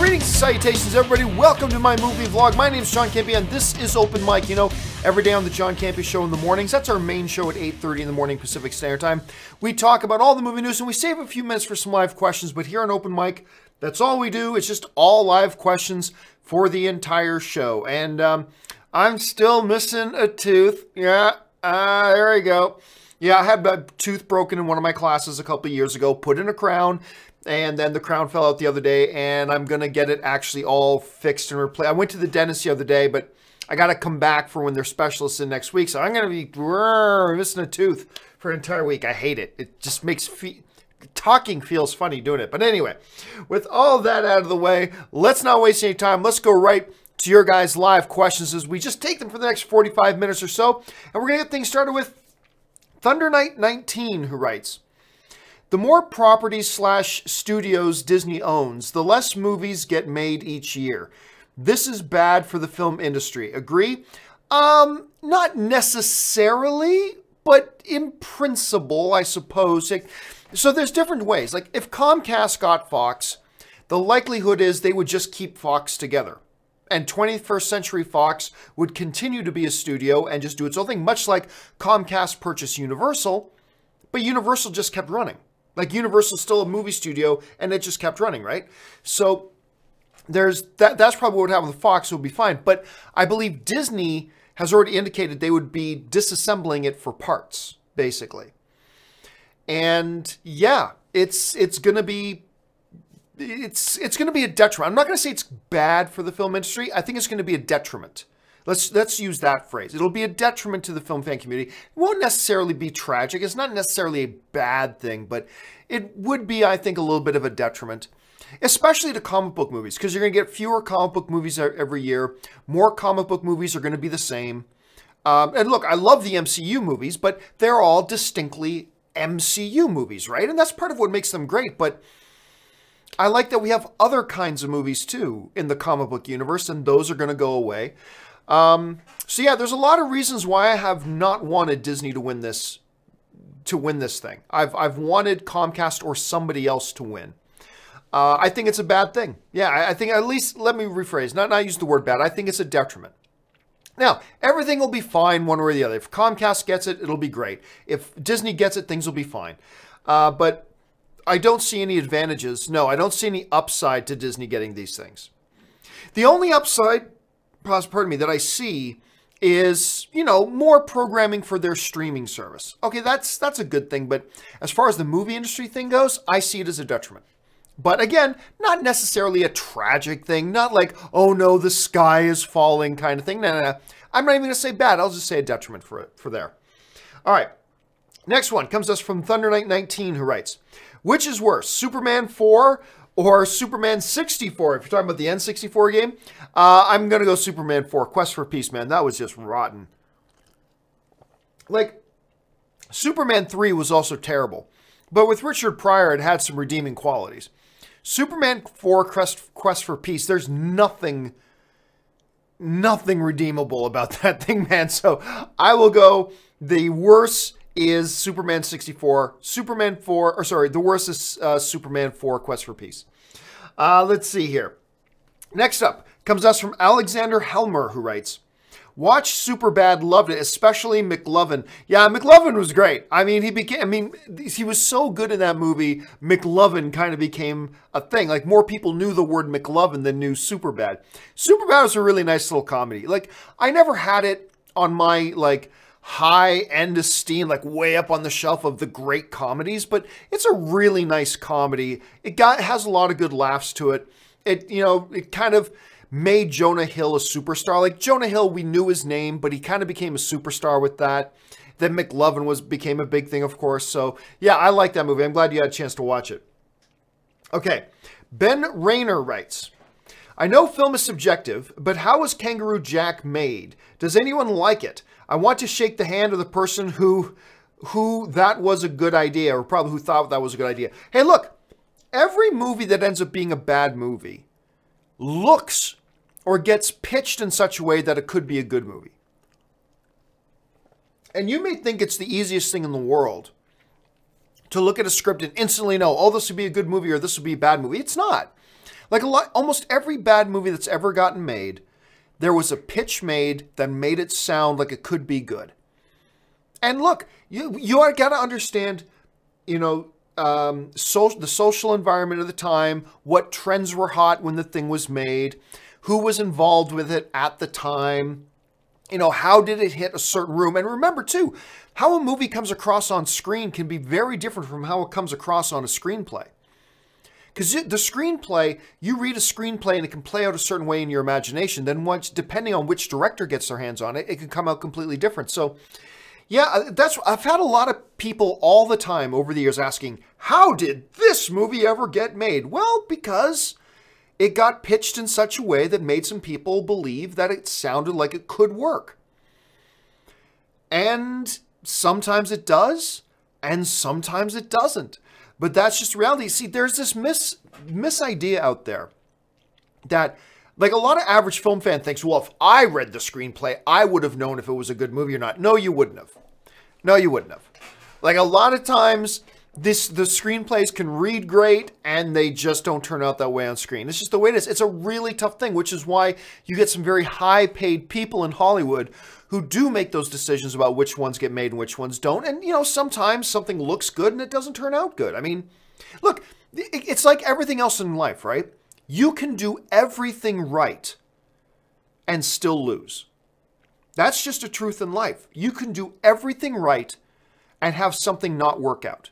Greetings and salutations, everybody. Welcome to my movie vlog. My name is John Campea, and this is Open Mic. You know, every day on the John Campea Show in the mornings. That's our main show at 8:30 in the morning Pacific Standard Time. We talk about all the movie news, and we save a few minutes for some live questions. But here on Open Mic, that's all we do. It's just all live questions for the entire show. And I'm still missing a tooth. Yeah, there we go. Yeah, I had a tooth broken in one of my classes a couple of years ago, put in a crown, and then the crown fell out the other day, and I'm going to get it actually all fixed and replaced. I went to the dentist the other day, but I got to come back for when their specialists in next week, so I'm going to be missing a tooth for an entire week. I hate it. It just makes talking feels funny doing it. But anyway, with all that out of the way, let's not waste any time. Let's go right to your guys' live questions as we just take them for the next 45 minutes or so, and we're going to get things started with Thunder Knight 19, who writes, the more properties / studios Disney owns, the less movies get made each year. This is bad for the film industry. Agree? Not necessarily, but in principle, I suppose. So there's different ways. Like if Comcast got Fox, the likelihood is they would just keep Fox together. And 21st Century Fox would continue to be a studio and just do its own thing, much like Comcast purchased Universal, but Universal just kept running. Like Universal's still a movie studio, and it just kept running, right? So there's that's probably what would happen with Fox. It would be fine. But I believe Disney has already indicated they would be disassembling it for parts, basically. And yeah, it's going to be going to be a detriment. I'm not going to say it's bad for the film industry. I think it's going to be a detriment. Let's use that phrase. It'll be a detriment to the film fan community. It won't necessarily be tragic. It's not necessarily a bad thing, but it would be, I think, a little bit of a detriment, especially to comic book movies, because you're going to get fewer comic book movies every year. More comic book movies are going to be the same. And look, I love the MCU movies, but they're all distinctly MCU movies, right? And that's part of what makes them great, but I like that we have other kinds of movies, too, in the comic book universe, and those are going to go away. So yeah, there's a lot of reasons why I have not wanted Disney to win this thing. I've wanted Comcast or somebody else to win. I think it's a bad thing. Yeah, I think, at least, let me rephrase, not use the word bad. I think it's a detriment. Now, everything will be fine one way or the other. If Comcast gets it, it'll be great. If Disney gets it, things will be fine. But I don't see any advantages. No, I don't see any upside to Disney getting these things. The only upside, pardon me, that I see is, you know, more programming for their streaming service. Okay, that's a good thing, but as far as the movie industry thing goes, I see it as a detriment. But again, not necessarily a tragic thing, not like, oh no, the sky is falling kind of thing. No. I'm not even going to say bad. I'll just say a detriment for there. All right. Next one comes to us from Thunder Knight 19, who writes, which is worse, Superman 4 or Superman 64? If you're talking about the N64 game, I'm going to go Superman 4, Quest for Peace, man. That was just rotten. Like, Superman 3 was also terrible. But with Richard Pryor, it had some redeeming qualities. Superman 4, Quest for Peace, there's nothing redeemable about that thing, man. So I will go the worst is Superman 64, the worst is Superman 4, Quest for Peace. Let's see here. Next up comes us from Alexander Helmer, who writes, watch Superbad, loved it, especially McLovin. Yeah, McLovin was great. I mean, he was so good in that movie, McLovin kind of became a thing. Like, more people knew the word McLovin than knew Superbad. Superbad was a really nice little comedy. Like, I never had it on my, like, high-end esteem, like way up on the shelf of the great comedies, but it's a really nice comedy. It has a lot of good laughs to it. It kind of made Jonah Hill a superstar. Like, Jonah Hill, we knew his name, but he kind of became a superstar with that. Then McLovin became a big thing, of course. So yeah, I like that movie. I'm glad you had a chance to watch it. Okay, Ben Rayner writes, I know film is subjective, but how was Kangaroo Jack made? Does anyone like it? I want to shake the hand of the person who that was a good idea, or probably who thought that was a good idea. Hey, look, every movie that ends up being a bad movie looks or gets pitched in such a way that it could be a good movie. And you may think it's the easiest thing in the world to look at a script and instantly know, oh, this would be a good movie or this would be a bad movie. It's not. Like almost every bad movie that's ever gotten made, there was a pitch made that made it sound like it could be good. And look, you got to understand, the social environment of the time, what trends were hot when the thing was made, who was involved with it at the time, how did it hit a certain room? And remember, too, how a movie comes across on screen can be very different from how it comes across on a screenplay. Because the screenplay, you read a screenplay and it can play out a certain way in your imagination. Then depending on which director gets their hands on it, it can come out completely different. So, yeah, I've had a lot of people all the time over the years asking, how did this movie ever get made? Well, because it got pitched in such a way that made some people believe that it sounded like it could work. And sometimes it does, and sometimes it doesn't. But that's just reality. See, there's this idea out there that, like, a lot of average film fan thinks, well, if I read the screenplay, I would have known if it was a good movie or not. No, you wouldn't have. No, you wouldn't have. Like, a lot of times, the screenplays can read great, and they just don't turn out that way on screen. It's just the way it is. It's a really tough thing, which is why you get some very high-paid people in Hollywood who do make those decisions about which ones get made and which ones don't. And, sometimes something looks good and it doesn't turn out good. I mean, look, it's like everything else in life, right? You can do everything right and still lose. That's just a truth in life. You can do everything right and have something not work out.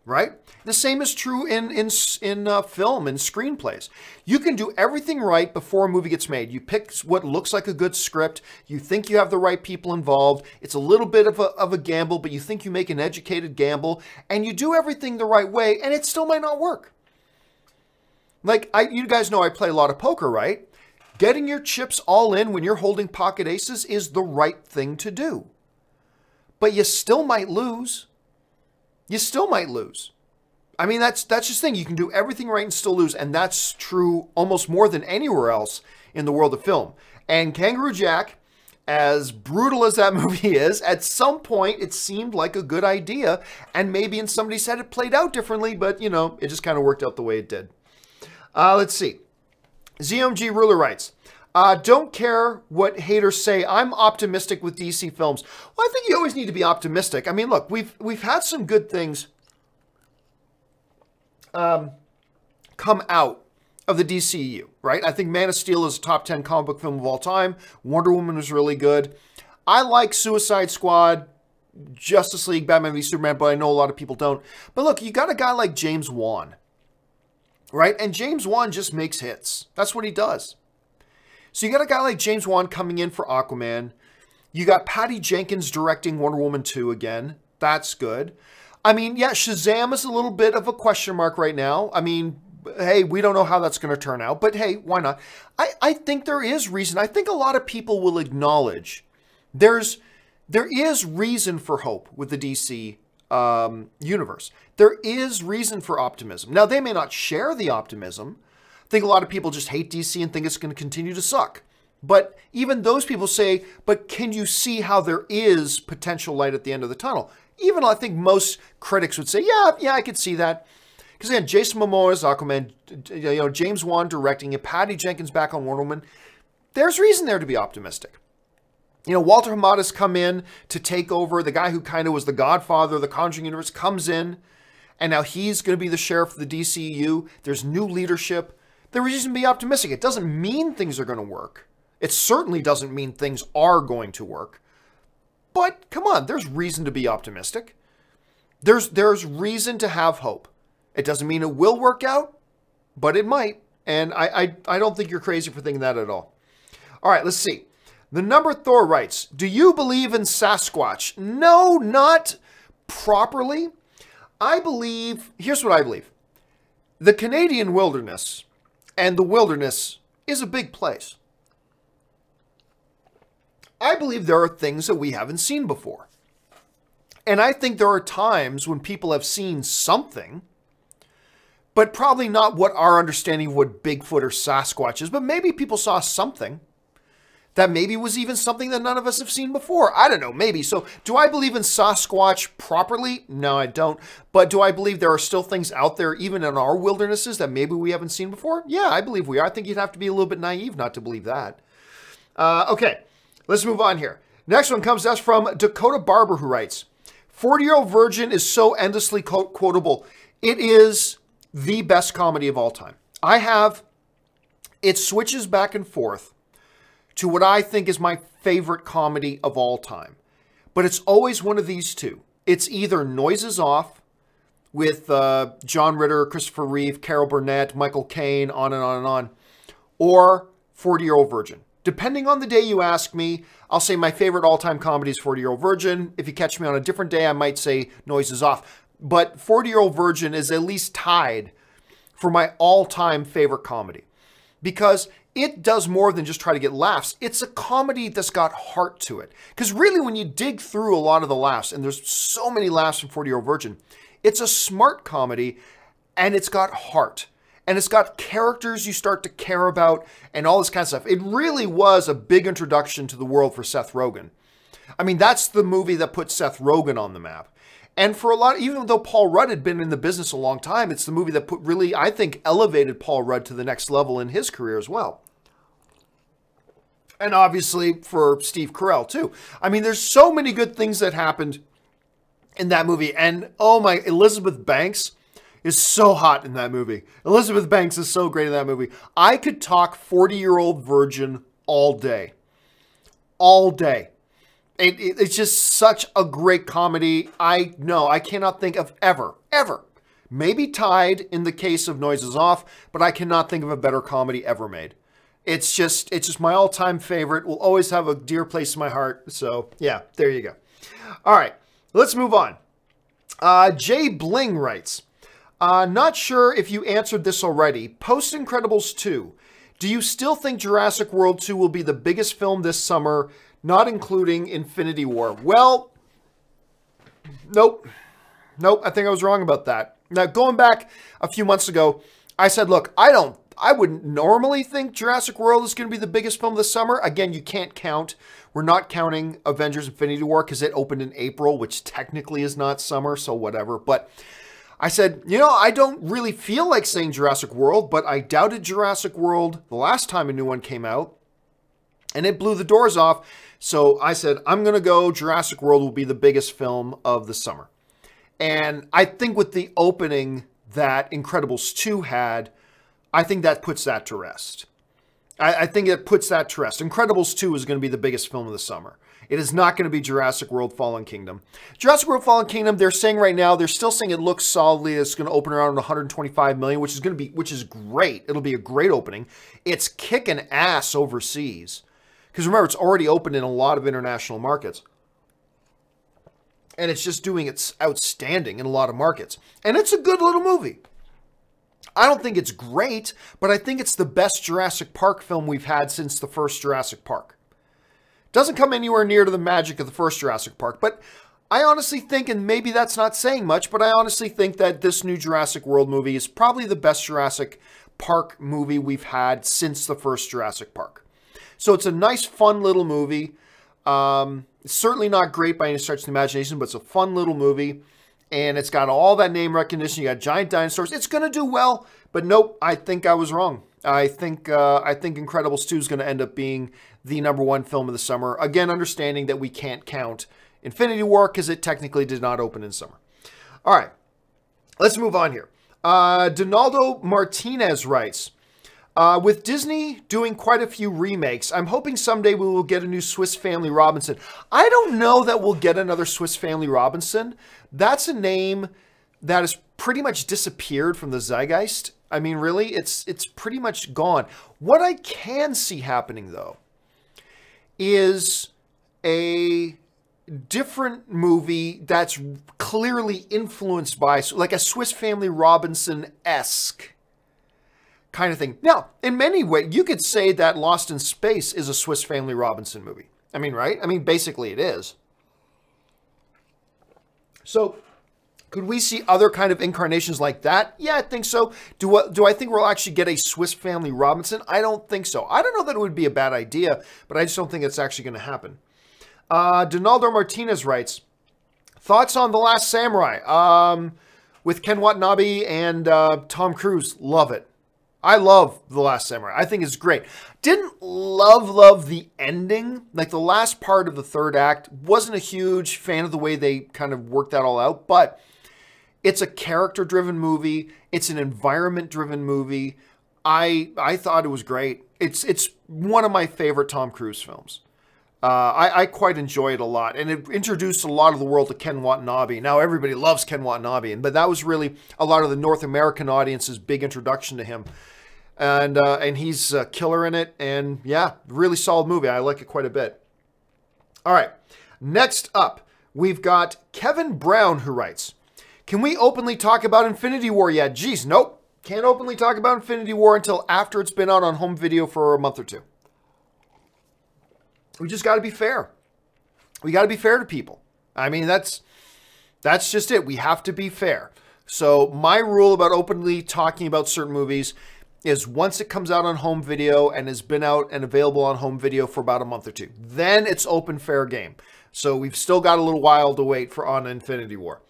Right? The same is true in film and screenplays. You can do everything right before a movie gets made. You pick what looks like a good script. You think you have the right people involved. It's a little bit of a gamble, but you think you make an educated gamble, and you do everything the right way, and it still might not work. Like, you guys know I play a lot of poker, right? Getting your chips all in when you're holding pocket aces is the right thing to do. But you still might lose. You still might lose. I mean, that's just the thing. You can do everything right and still lose. And that's true almost more than anywhere else in the world of film. And Kangaroo Jack, as brutal as that movie is, at some point it seemed like a good idea. And maybe in somebody's head it played out differently, but, it just kind of worked out the way it did. Let's see. ZMG Ruler writes, don't care what haters say. I'm optimistic with DC films. Well, I think you always need to be optimistic. I mean, look, we've had some good things come out of the DCEU, right? I think Man of Steel is a top 10 comic book film of all time. Wonder Woman was really good. I like Suicide Squad, Justice League, Batman v Superman, but I know a lot of people don't. But look, you got a guy like James Wan, right? And James Wan just makes hits. That's what he does. So you got a guy like James Wan coming in for Aquaman. You got Patty Jenkins directing Wonder Woman 2 again. That's good. I mean, yeah, Shazam is a little bit of a question mark right now. I mean, hey, we don't know how that's going to turn out, but hey, why not? I think there is reason. I think a lot of people will acknowledge there is reason for hope with the DC universe. There is reason for optimism. Now, they may not share the optimism. I think a lot of people just hate DC and think it's going to continue to suck. But even those people say, but can you see how there is potential light at the end of the tunnel? Even I think most critics would say, yeah, I could see that. Because again, Jason Momoa's Aquaman, James Wan directing it, Patty Jenkins back on Wonder Woman. There's reason there to be optimistic. Walter Hamada's come in to take over. The guy who kind of was the godfather of the Conjuring universe comes in, and now he's going to be the sheriff of the DCEU. There's new leadership. There is reason to be optimistic. It doesn't mean things are going to work. It certainly doesn't mean things are going to work. But come on, there's reason to be optimistic. There's reason to have hope. It doesn't mean it will work out, but it might. And I don't think you're crazy for thinking that at all. All right, let's see. The Number Thor writes, do you believe in Sasquatch? No, not properly. Here's what I believe. The Canadian wilderness and the wilderness is a big place. I believe there are things that we haven't seen before. And I think there are times when people have seen something, but probably not what our understanding of what Bigfoot or Sasquatch is, but maybe people saw something. that maybe was even something that none of us have seen before. I don't know, maybe. So do I believe in Sasquatch properly? No, I don't. But do I believe there are still things out there, even in our wildernesses, that maybe we haven't seen before? Yeah, I believe we are. I think you'd have to be a little bit naive not to believe that. Okay, let's move on here. Next one comes to us from Dakota Barber, who writes, 40-Year-Old Virgin is so endlessly quotable. It is the best comedy of all time. It switches back and forth to what I think is my favorite comedy of all time. But it's always one of these two. It's either Noises Off with John Ritter, Christopher Reeve, Carol Burnett, Michael Caine, on and on and on, or 40-Year-Old Virgin. Depending on the day you ask me, I'll say my favorite all-time comedy is 40-Year-Old Virgin. If you catch me on a different day, I might say Noises Off. But 40-Year-Old Virgin is at least tied for my all-time favorite comedy. Because it does more than just try to get laughs. It's a comedy that's got heart to it. Because really, when you dig through a lot of the laughs, and there's so many laughs in 40-Year-Old Virgin, it's a smart comedy, and it's got heart. And it's got characters you start to care about, and all this kind of stuff. It really was a big introduction to the world for Seth Rogen. I mean, that's the movie that put Seth Rogen on the map. And for a lot, even though Paul Rudd had been in the business a long time, it's the movie that really, I think, elevated Paul Rudd to the next level in his career as well. And obviously for Steve Carell too. I mean, there's so many good things that happened in that movie. And oh my, Elizabeth Banks is so hot in that movie. Elizabeth Banks is so great in that movie. I could talk 40-Year-Old Virgin all day. All day. It's just such a great comedy. I cannot think of ever, maybe tied in the case of Noises Off, but I cannot think of a better comedy ever made. It's just my all-time favorite. Will always have a dear place in my heart. So yeah, there you go. All right, let's move on. Jay Bling writes, not sure if you answered this already. Post Incredibles 2, do you still think Jurassic World 2 will be the biggest film this summer, not including Infinity War? Well, nope. I think I was wrong about that. Now, going back a few months ago, I said, look, I wouldn't normally think Jurassic World is going to be the biggest film this summer. Again, you can't count. We're not counting Avengers Infinity War because it opened in April, which technically is not summer, so whatever. But I said, I don't really feel like saying Jurassic World, but I doubted Jurassic World the last time a new one came out, and it blew the doors off. So I said, I'm going to go Jurassic World will be the biggest film of the summer. And I think with the opening that Incredibles 2 had, I think that puts that to rest. I think it puts that to rest. Incredibles 2 is going to be the biggest film of the summer. It is not going to be Jurassic World Fallen Kingdom. Jurassic World Fallen Kingdom, they're saying right now, they're still saying it looks solidly. It's going to open around 125 million, which is great. It'll be a great opening. It's kicking ass overseas. Because remember, it's already opened in a lot of international markets. And it's just doing its outstanding in a lot of markets. And it's a good little movie. I don't think it's great, but I think it's the best Jurassic Park film we've had since the first Jurassic Park. Doesn't come anywhere near to the magic of the first Jurassic Park, but I honestly think, and maybe that's not saying much, but I honestly think that this new Jurassic World movie is probably the best Jurassic Park movie we've had since the first Jurassic Park. So it's a nice, fun little movie. It's certainly not great by any stretch of the imagination, but it's a fun little movie. And it's got all that name recognition. You got giant dinosaurs. It's going to do well, but nope, I think I was wrong. I think Incredibles 2 is going to end up being the #1 film of the summer. Again, understanding that we can't count Infinity War because it technically did not open in summer. All right, let's move on here. Donaldo Martinez writes, with Disney doing quite a few remakes, I'm hoping someday we will get a new Swiss Family Robinson. I don't know that we'll get another Swiss Family Robinson. That's a name that has pretty much disappeared from the zeitgeist. I mean, really, it's pretty much gone. What I can see happening, though, is a different movie that's clearly influenced by, like a Swiss Family Robinson-esque kind of thing. Now, in many ways, you could say that Lost in Space is a Swiss Family Robinson movie. I mean, right? I mean, basically it is. So Could we see other kind of incarnations like that? Yeah, I think so. Do I think we'll actually get a Swiss Family Robinson? I don't think so. I don't know that it would be a bad idea, but I just don't think it's actually going to happen. Donaldo Martinez writes, thoughts on The Last Samurai with Ken Watanabe and Tom Cruise? Love it. I love The Last Samurai. I think it's great. Didn't love the ending. Like the last part of the third act. Wasn't a huge fan of the way they kind of worked that all out, but it's a character-driven movie. It's an environment-driven movie. I thought it was great. It's one of my favorite Tom Cruise films. I quite enjoy it a lot. And it introduced a lot of the world to Ken Watanabe. Now everybody loves Ken Watanabe, but that was really a lot of the North American audience's big introduction to him. And he's a killer in it. And yeah, really solid movie. I like it quite a bit. All right. Next up, we've got Kevin Brown who writes, can we openly talk about Infinity War yet? Geez, nope. Can't openly talk about Infinity War until after it's been out on home video for a month or two. We just got to be fair. We got to be fair to people. I mean, that's just it. We have to be fair. So my rule about openly talking about certain movies is once it comes out on home video and has been out and available on home video for about a month or two, then it's open fair game. So we've still got a little while to wait for on Infinity War.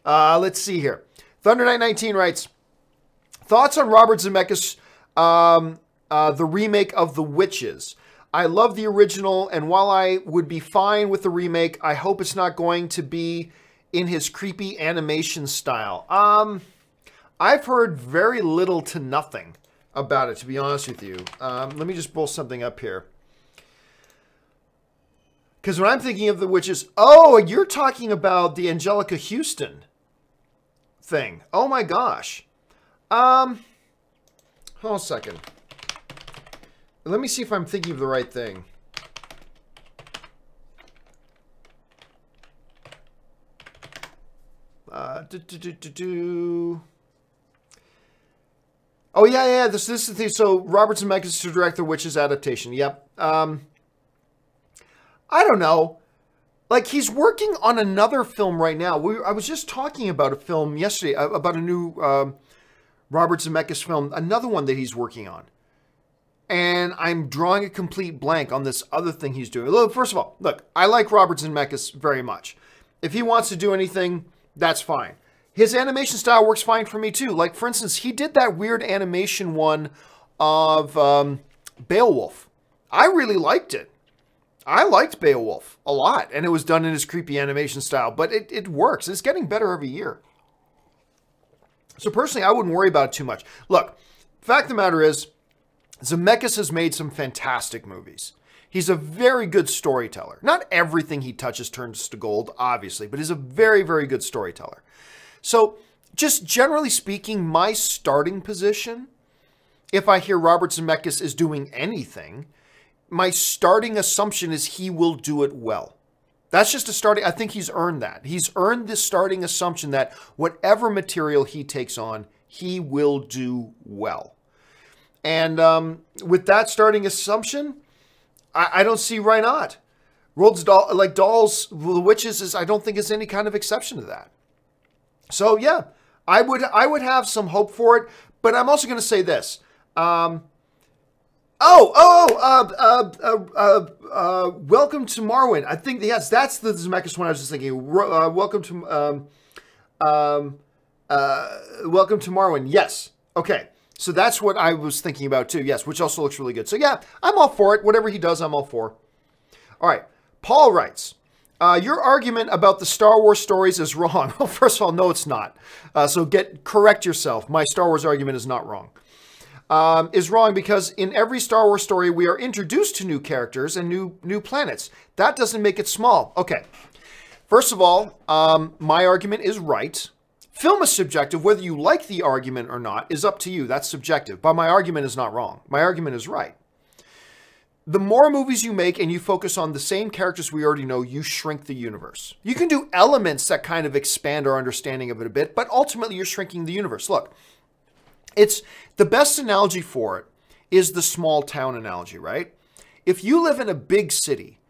Let's see here. Thunder Knight 19 writes, thoughts on Robert Zemeckis, the remake of The Witches. I love the original, and while I would be fine with the remake, I hope it's not going to be in his creepy animation style. I've heard very little to nothing about it, to be honest with you. Let me just pull something up here. Because when I'm thinking of The Witches, oh, you're talking about the Angelica Houston thing. Oh my gosh. Hold on a second. Let me see if I'm thinking of the right thing. Oh yeah. This is the thing. So Robert Zemeckis to direct the Witches adaptation. Yep. I don't know. Like, he's working on another film right now. I was just talking about a film yesterday, about a new Robert Zemeckis film, another one that he's working on. And I'm drawing a complete blank on this other thing he's doing. Look, first of all, look, I like Robert Zemeckis very much. If he wants to do anything, that's fine. His animation style works fine for me too. Like, for instance, he did that weird animation one of Beowulf. I really liked it. I liked Beowulf a lot, and it was done in his creepy animation style, but it works. It's getting better every year. So personally, I wouldn't worry about it too much. Look, fact of the matter is, Zemeckis has made some fantastic movies. He's a very good storyteller. Not everything he touches turns to gold, obviously, but he's a very, very good storyteller. So just generally speaking, my starting position, if I hear Robert Zemeckis is doing anything, my starting assumption is he will do it well. That's just a starting, I think he's earned that. He's earned this starting assumption that whatever material he takes on, he will do well. And with that starting assumption, I don't see why not. Roald Dahl's The Witches I don't think is any kind of exception to that. So yeah, I would have some hope for it, but I'm also going to say this. Welcome to Marwyn. I think, yes, that's the Zemeckis one I was just thinking. Welcome to Marwyn. Yes. Okay. So that's what I was thinking about too. Yes, which also looks really good. So yeah, I'm all for it. Whatever he does, I'm all for. All right. Paul writes, your argument about the Star Wars stories is wrong. Well, first of all, no, it's not. So correct yourself. My Star Wars argument is not wrong. Is wrong because in every Star Wars story, we are introduced to new characters and new planets. That doesn't make it small. Okay. First of all, my argument is right. Film is subjective. Whether you like the argument or not is up to you. That's subjective. But my argument is not wrong. My argument is right. The more movies you make and you focus on the same characters we already know, you shrink the universe. You can do elements that kind of expand our understanding of it a bit, but ultimately you're shrinking the universe. Look, it's the best analogy for it is the small town analogy, right? If you live in a big city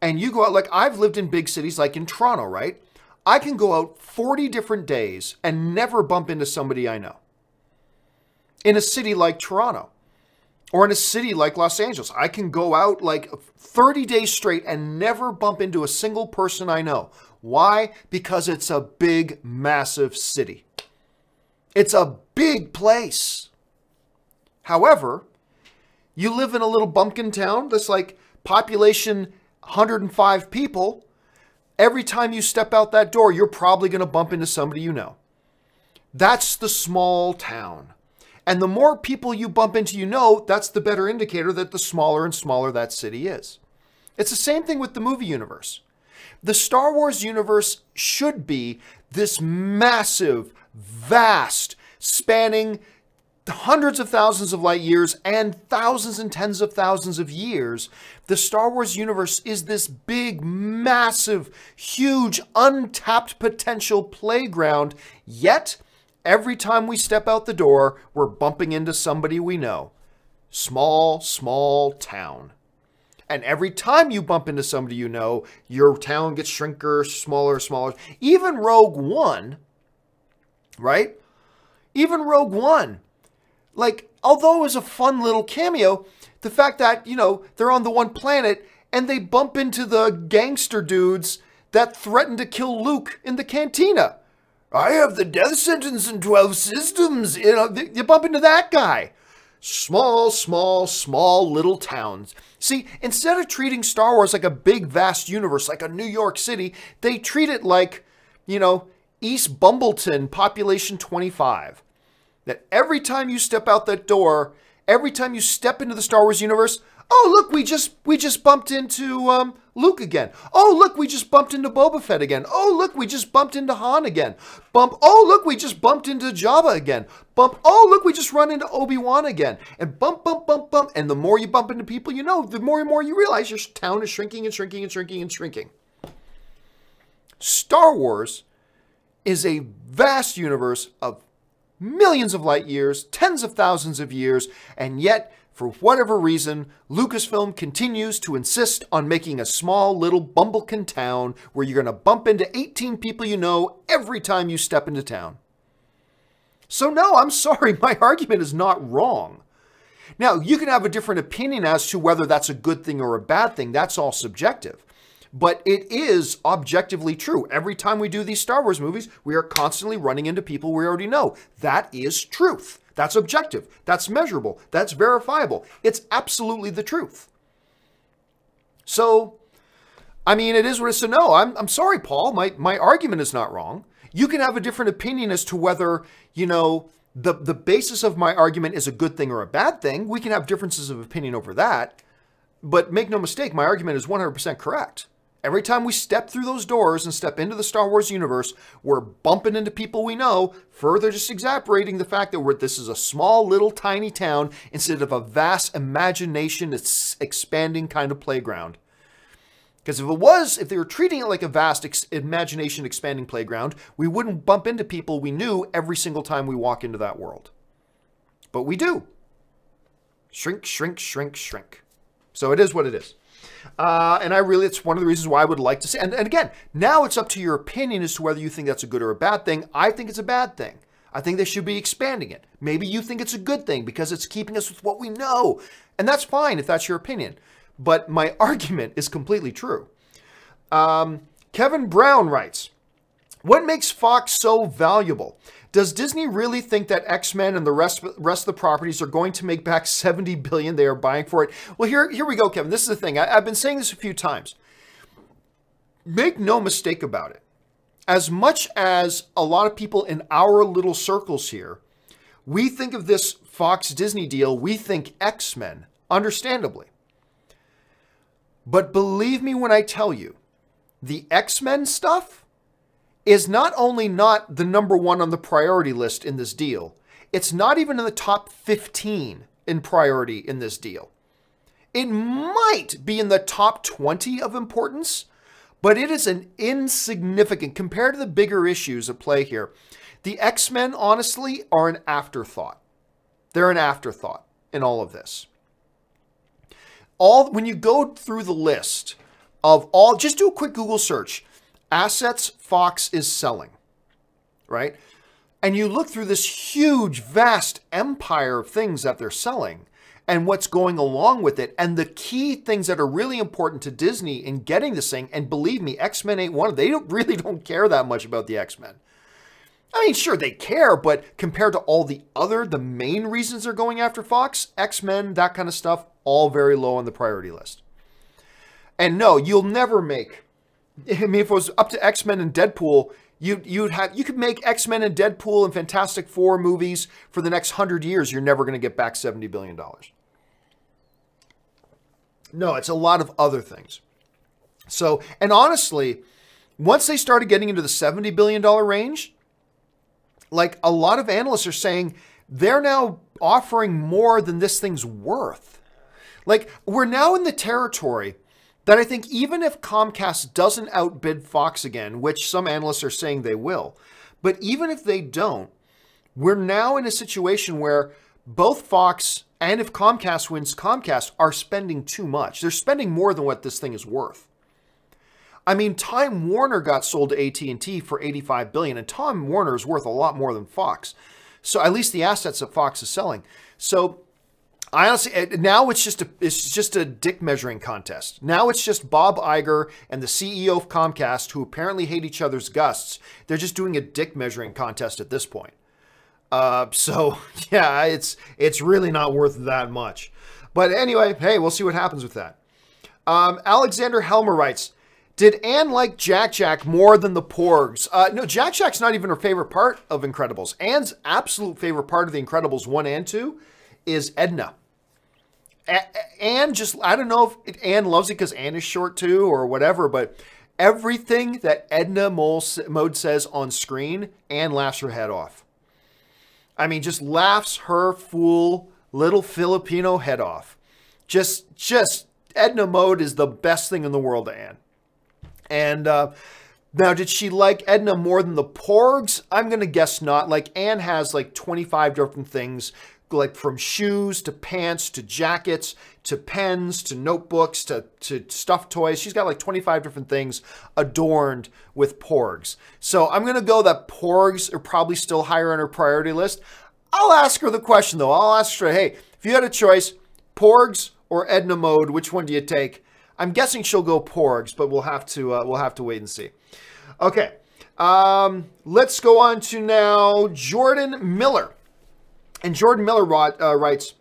and you go out, like I've lived in big cities like in Toronto, right? I can go out 40 different days and never bump into somebody I know. In a city like Toronto or in a city like Los Angeles, I can go out like 30 days straight and never bump into a single person I know. Why? Because it's a big, massive city. It's a big place. However, you live in a little bumpkin town that's like population 105 people. Every time you step out that door, you're probably going to bump into somebody you know. That's the small town. And the more people you bump into you know, that's the better indicator that the smaller and smaller that city is. It's the same thing with the movie universe. The Star Wars universe should be this massive, vast, spanning hundreds of thousands of light years and thousands and tens of thousands of years. The Star Wars universe is this big, massive, huge, untapped potential playground. Yet, every time we step out the door, we're bumping into somebody we know. Small, small town. And every time you bump into somebody you know, your town gets shrinker, smaller, smaller. Even Rogue One, right? Even Rogue One. Like, although it was a fun little cameo, the fact that, you know, they're on the one planet and they bump into the gangster dudes that threaten to kill Luke in the cantina. I have the death sentence in 12 systems. You know, you bump into that guy. Small, small, small little towns. See, instead of treating Star Wars like a big, vast universe, like a New York City, they treat it like, you know, East Bumbleton, population 25. That every time you step out that door, every time you step into the Star Wars universe, oh, look, we just bumped into Luke again. Oh, look, we just bumped into Boba Fett again. Oh, look, we just bumped into Han again. Bump. Oh, look, we just bumped into Jabba again. Bump. Oh, look, we just run into Obi-Wan again. And bump, bump, bump, bump. And the more you bump into people you know, the more and more you realize your town is shrinking and shrinking and shrinking and shrinking. Star Wars is a vast universe of millions of light years, tens of thousands of years, and yet, for whatever reason, Lucasfilm continues to insist on making a small little bumblekin town where you're going to bump into 18 people you know every time you step into town. So no, I'm sorry, my argument is not wrong. Now, you can have a different opinion as to whether that's a good thing or a bad thing. That's all subjective. But it is objectively true. Every time we do these Star Wars movies, we are constantly running into people we already know. That is truth. That's objective. That's measurable. That's verifiable. It's absolutely the truth. So, I mean, it is what it is. So no, I'm sorry, Paul. My argument is not wrong. You can have a different opinion as to whether, you know, the basis of my argument is a good thing or a bad thing. We can have differences of opinion over that. But make no mistake, my argument is 100% correct. Every time we step through those doors and step into the Star Wars universe, we're bumping into people we know, further just exaggerating the fact that this is a small, little, tiny town instead of a vast imagination expanding kind of playground. Because if they were treating it like a vast imagination expanding playground, we wouldn't bump into people we knew every single time we walk into that world. But we do. Shrink, shrink, shrink, shrink. So it is what it is. And it's one of the reasons why I would like to see, and again, now it's up to your opinion as to whether you think that's a good or a bad thing. I think it's a bad thing. I think they should be expanding it. Maybe you think it's a good thing because it's keeping us with what we know. And that's fine if that's your opinion. But my argument is completely true. Kevin Brown writes, what makes Fox so valuable? Does Disney really think that X-Men and the rest of the properties are going to make back $70 billion they are buying for it? Well, here we go, Kevin. This is the thing. I've been saying this a few times. Make no mistake about it. As much as a lot of people in our little circles here, we think of this Fox-Disney deal, we think X-Men, understandably. But believe me when I tell you, the X-Men stuff is not only not the number one on the priority list in this deal, it's not even in the top 15 in priority in this deal. It might be in the top 20 of importance, but it is an insignificant compared to the bigger issues at play here. The X-Men, honestly, are an afterthought. They're an afterthought in all of this. When you go through the list of all, just do a quick Google search. assets Fox is selling, right? And you look through this huge, vast empire of things that they're selling and what's going along with it. And the key things that are really important to Disney in getting this thing, and believe me, X-Men ain't one of them. They really don't care that much about the X-Men. I mean, sure, they care, but compared to all the main reasons they're going after Fox, X-Men, that kind of stuff, all very low on the priority list. And no, you'll never make, I mean, if it was up to X-Men and Deadpool, you could make X-Men and Deadpool and Fantastic Four movies for the next 100 years. You're never going to get back $70 billion. No, it's a lot of other things. So, and honestly, once they started getting into the $70 billion range, like a lot of analysts are saying they're now offering more than this thing's worth. Like, we're now in the territory that I think even if Comcast doesn't outbid Fox again, which some analysts are saying they will, but even if they don't, we're now in a situation where both Fox and if Comcast wins, Comcast are spending too much. They're spending more than what this thing is worth. I mean, Time Warner got sold to AT&T for $85 billion, and Time Warner is worth a lot more than Fox. So at least the assets that Fox is selling. So I honestly, now it's just a dick measuring contest. Now it's just Bob Iger and the CEO of Comcast, who apparently hate each other's gusts. They're just doing a dick measuring contest at this point. So yeah, it's really not worth that much. But anyway, hey, we'll see what happens with that. Alexander Helmer writes, did Anne like Jack Jack more than the Porgs? No, Jack Jack's not even her favorite part of Incredibles. Anne's absolute favorite part of the Incredibles 1 and 2 is Edna. Anne just, I don't know if Anne loves it because Anne is short too or whatever, but everything that Edna Mode says on screen, Anne laughs her head off. I mean, just laughs her fool little Filipino head off. Just Edna Mode is the best thing in the world to Anne. And now, did she like Edna more than the Porgs? I'm going to guess not. Like, Anne has like 25 different things, like from shoes to pants to jackets to pens to notebooks to stuffed toys. She's got like 25 different things adorned with Porgs. So I'm going to go that Porgs are probably still higher on her priority list. I'll ask her the question, though. I'll ask her, hey, if you had a choice, Porgs or Edna Mode, which one do you take? I'm guessing she'll go Porgs, but we'll have to wait and see. Okay, let's go on to now Jordan Miller. And Jordan Miller writes,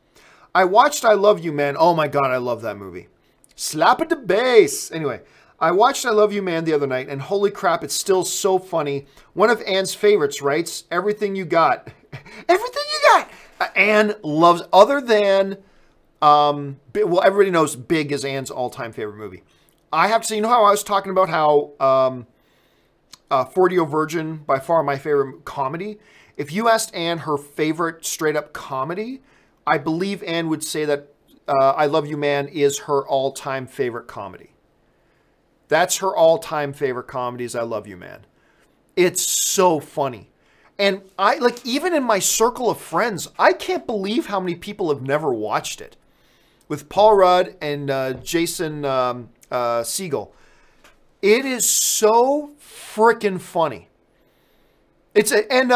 I watched I Love You, Man. Oh my God, I love that movie. Slap at the bass. Anyway, I watched I Love You, Man the other night, and holy crap, it's still so funny. One of Anne's favorites writes, everything you got. Everything you got. Anne loves, other than, well, everybody knows Big is Anne's all-time favorite movie. I have to say, you know how I was talking about how 40-Year-Old Virgin, by far my favorite comedy? If you asked Anne her favorite straight-up comedy, I believe Anne would say that I Love You, Man is her all-time favorite comedy. That's her all-time favorite comedy is I Love You, Man. It's so funny. And I, like, even in my circle of friends, I can't believe how many people have never watched it. With Paul Rudd and Jason Seagal. It is so freaking funny. It's a, and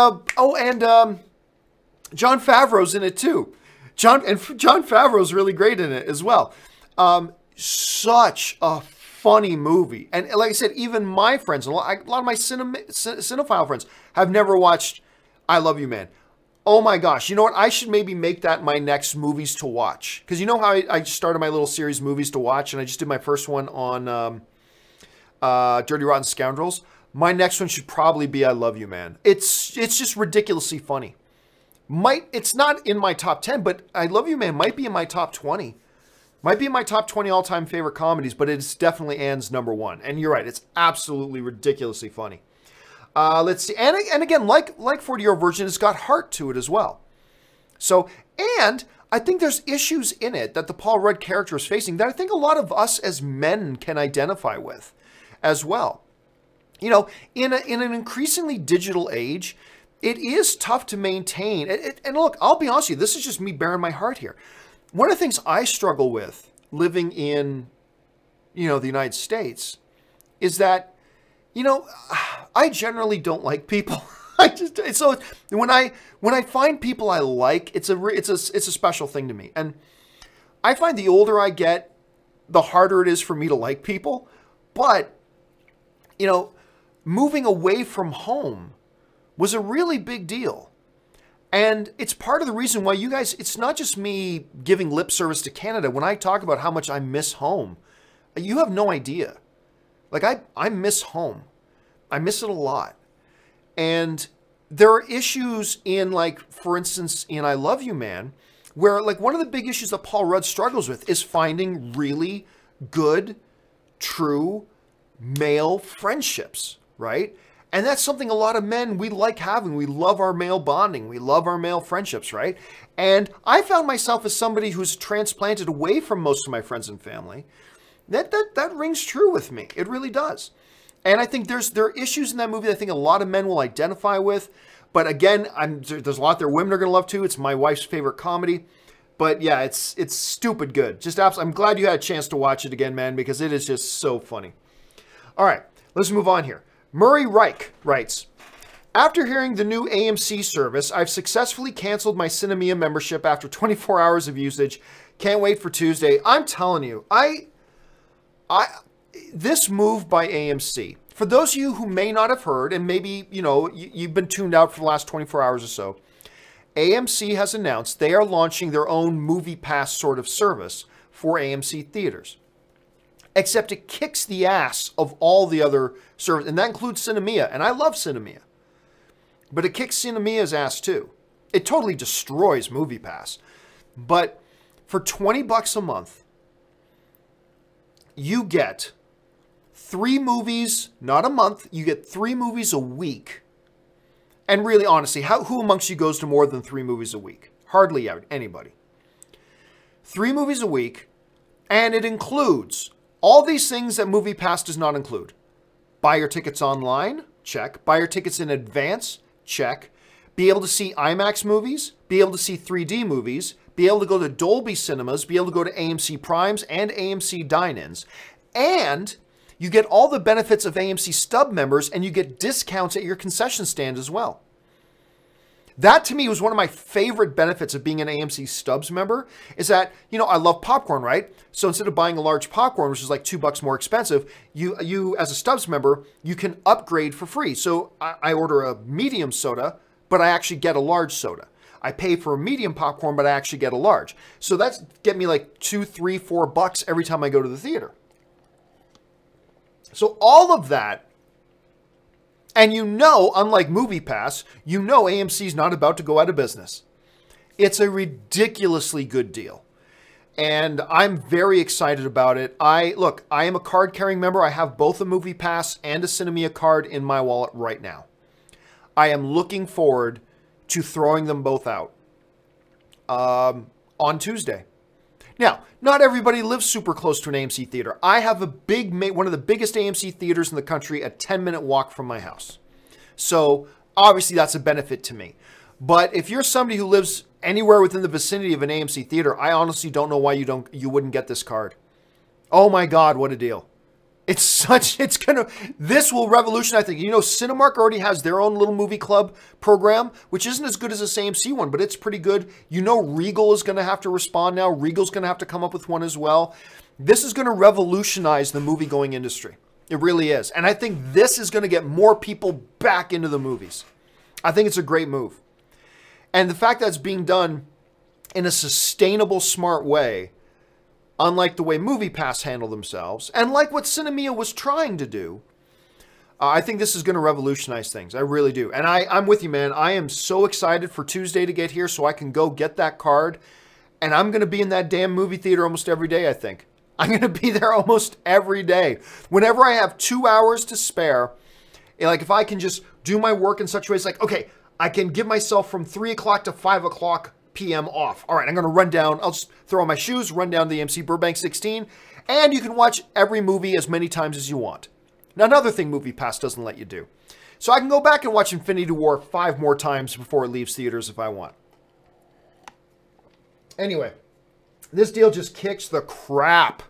John Favreau's in it too. John Favreau's really great in it as well. Such a funny movie. And like I said, even my friends, a lot of my cinephile friends have never watched I Love You, Man. Oh my gosh. You know what? I should maybe make that my next movies to watch. Because you know how I started my little series movies to watch, and I just did my first one on Dirty Rotten Scoundrels. My next one should probably be I Love You, Man. It's just ridiculously funny. It's not in my top 10, but I Love You, Man might be in my top 20. Might be in my top 20 all-time favorite comedies, but it's definitely Anne's number one. And you're right, it's absolutely ridiculously funny. Let's see. And again, like 40-Year-Old Virgin, it's got heart to it as well. So, and I think there's issues in it that the Paul Rudd character is facing that I think a lot of us as men can identify with as well. You know, in an increasingly digital age, it is tough to maintain. And look, I'll be honest with you, this is just me bearing my heart here. One of the things I struggle with living in, you know, the United States is that You know, I generally don't like people. I just so when I find people I like, it's a special thing to me. And I find the older I get, the harder it is for me to like people. But you know, moving away from home was a really big deal. And it's part of the reason why you guys, it's not just me giving lip service to Canada. When I talk about how much I miss home, you have no idea. Like I miss home. I miss it a lot. And there are issues in, like, for instance, in I Love You, Man, where, like, one of the big issues that Paul Rudd struggles with is finding really good, true male friendships, right? And that's something a lot of men, we like having. We love our male bonding. We love our male friendships, right? And I found myself as somebody who's transplanted away from most of my friends and family. That rings true with me. It really does. And I think there are issues in that movie that I think a lot of men will identify with. But again, there's a lot there women are going to love too. It's my wife's favorite comedy. But yeah, it's stupid good. Just absolutely. I'm glad you had a chance to watch it again, man, because it is just so funny. All right, let's move on here. Murray Reich writes, after hearing the new AMC service, I've successfully canceled my Cinemia membership after 24 hours of usage. Can't wait for Tuesday. I'm telling you, this move by AMC, for those of you who may not have heard, and maybe, you know, you've been tuned out for the last 24 hours or so, AMC has announced they are launching their own MoviePass sort of service for AMC theaters. Except it kicks the ass of all the other services, and that includes Cinemia, and I love Cinemia. But it kicks Cinemia's ass too. It totally destroys MoviePass. But for $20 a month, you get 3 movies, not a month, you get 3 movies a week. And really, honestly, who amongst you goes to more than 3 movies a week? Hardly anybody. 3 movies a week, and it includes all these things that MoviePass does not include. Buy your tickets online, check. Buy your tickets in advance, check. Be able to see IMAX movies, be able to see 3D movies, be able to go to Dolby Cinemas, be able to go to AMC Primes and AMC Dine-Ins. And you get all the benefits of AMC Stub members, and you get discounts at your concession stand as well. That, to me, was one of my favorite benefits of being an AMC Stubs member, is that, you know, I love popcorn, right? So instead of buying a large popcorn, which is like $2 more expensive, you as a Stubs member, you can upgrade for free. So I order a medium soda, but I actually get a large soda. I pay for a medium popcorn, but I actually get a large. So that's get me like $2, $3, $4 every time I go to the theater. So all of that, and you know, unlike MoviePass, you know AMC's not about to go out of business. It's a ridiculously good deal. And I'm very excited about it. Look, I am a card-carrying member. I have both a MoviePass and a Cinemia card in my wallet right now. I am looking forward to throwing them both out on Tuesday. Now, not everybody lives super close to an AMC theater. I have one of the biggest AMC theaters in the country, a 10-minute walk from my house. So, obviously, that's a benefit to me. But if you're somebody who lives anywhere within the vicinity of an AMC theater, I honestly don't know why you wouldn't get this card. Oh my God, what a deal. This will revolutionize, I think. You know, Cinemark already has their own little movie club program, which isn't as good as this AMC one, but it's pretty good. You know, Regal is going to have to respond now. Regal's going to have to come up with one as well. This is going to revolutionize the movie-going industry. It really is. And I think this is going to get more people back into the movies. I think it's a great move. And the fact that it's being done in a sustainable, smart way, unlike the way MoviePass handled themselves, and like what Cinemia was trying to do, I think this is going to revolutionize things. I really do. And I'm with you, man. I am so excited for Tuesday to get here so I can go get that card. And I'm going to be in that damn movie theater almost every day, I think. I'm going to be there almost every day. Whenever I have 2 hours to spare, like if I can just do my work in such ways, like, okay, I can give myself from 3 o'clock to 5 o'clock p.m. off. All right, I'm going to run down. I'll just throw on my shoes, run down to the AMC Burbank 16, and you can watch every movie as many times as you want. Now, another thing MoviePass doesn't let you do. So I can go back and watch Infinity War 5 more times before it leaves theaters if I want. Anyway, this deal just kicks the crap,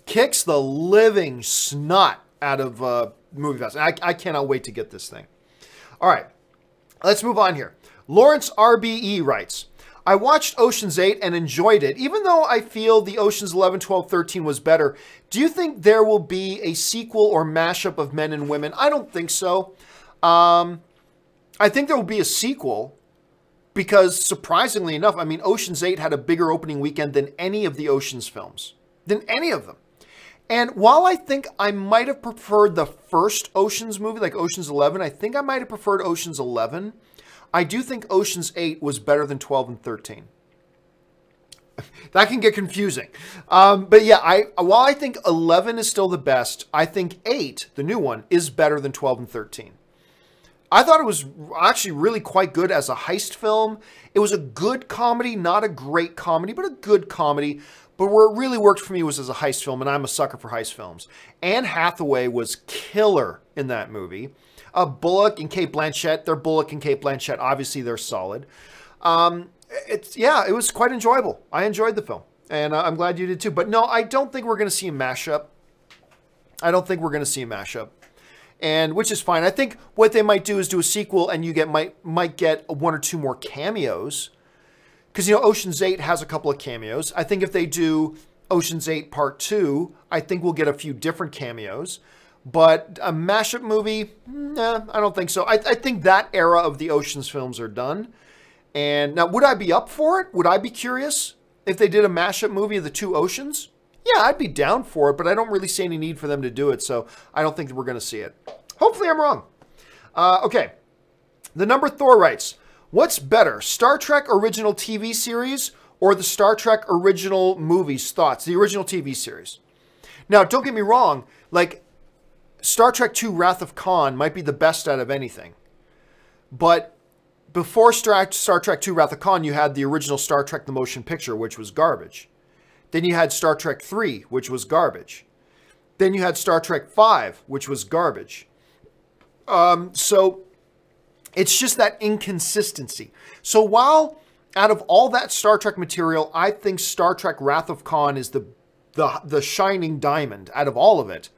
kicks the living snot out of MoviePass. I cannot wait to get this thing. All right, let's move on here. Lawrence RBE writes, I watched Ocean's 8 and enjoyed it. Even though I feel the Ocean's 11, 12, 13 was better, do you think there will be a sequel or mashup of men and women? I don't think so. I think there will be a sequel because, surprisingly enough, I mean, Ocean's 8 had a bigger opening weekend than any of the Ocean's films. Than any of them. And while I think I might have preferred the first Ocean's movie, like Ocean's 11, I think I might have preferred Ocean's 11. I do think Ocean's 8 was better than 12 and 13. That can get confusing. But yeah, while I think 11 is still the best, I think 8, the new one, is better than 12 and 13. I thought it was actually really quite good as a heist film. It was a good comedy, not a great comedy, but a good comedy. But where it really worked for me was as a heist film, and I'm a sucker for heist films. Anne Hathaway was killer in that movie. Bullock and Cate Blanchett, they're Bullock and Cate Blanchett. Obviously, they're solid. It was quite enjoyable. I enjoyed the film, and I'm glad you did too. But no, I don't think we're going to see a mashup. And which is fine. I think what they might do is do a sequel, and you might get one or two more cameos. Because, you know, Ocean's 8 has a couple of cameos. I think if they do Ocean's 8 Part 2, I think we'll get a few different cameos. But a mashup movie, nah, I don't think so. I think that era of the Ocean's films are done. And now, would I be up for it? Would I be curious if they did a mashup movie of the two Oceans? Yeah, I'd be down for it, but I don't really see any need for them to do it, so I don't think that we're going to see it. Hopefully I'm wrong. Okay. The Number Thor writes, what's better, Star Trek original TV series or the Star Trek original movies? Thoughts? The original TV series. Now, don't get me wrong, like, Star Trek II Wrath of Khan might be the best out of anything. But before Star Trek II Wrath of Khan, you had the original Star Trek the Motion Picture, which was garbage. Then you had Star Trek 3, which was garbage. Then you had Star Trek 5, which was garbage. So it's just that inconsistency. So while out of all that Star Trek material, I think Star Trek Wrath of Khan is the shining diamond out of all of it.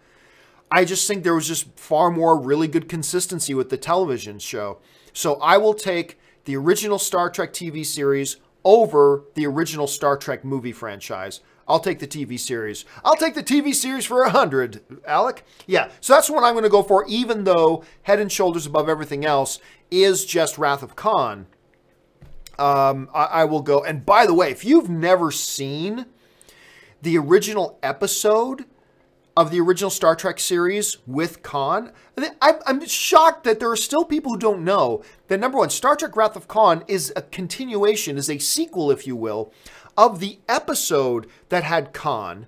I just think there was just far more really good consistency with the television show. So I will take the original Star Trek TV series over the original Star Trek movie franchise. I'll take the TV series. I'll take the TV series for 100, Alec. Yeah, so that's what I'm going to go for, even though head and shoulders above everything else is just Wrath of Khan. I will go. And by the way, if you've never seen the original episode of the original Star Trek series with Khan, I'm shocked that there are still people who don't know that, number one, Star Trek Wrath of Khan is a continuation, is a sequel, if you will, of the episode that had Khan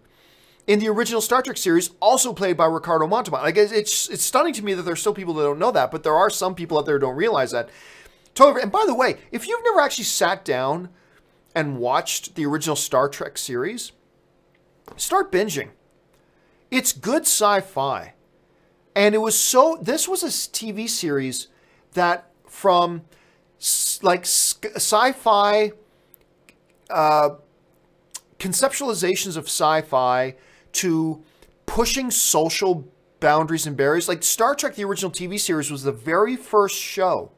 in the original Star Trek series, also played by Ricardo Montalban. Like, it's stunning to me that there's still people that don't know that, but there are some people out there who don't realize that. Totally. And by the way, if you've never actually sat down and watched the original Star Trek series, start binging. It's good sci-fi. And it was this was a TV series that from like sci-fi, conceptualizations of sci-fi to pushing social boundaries and barriers. Like Star Trek, the original TV series, was the very first show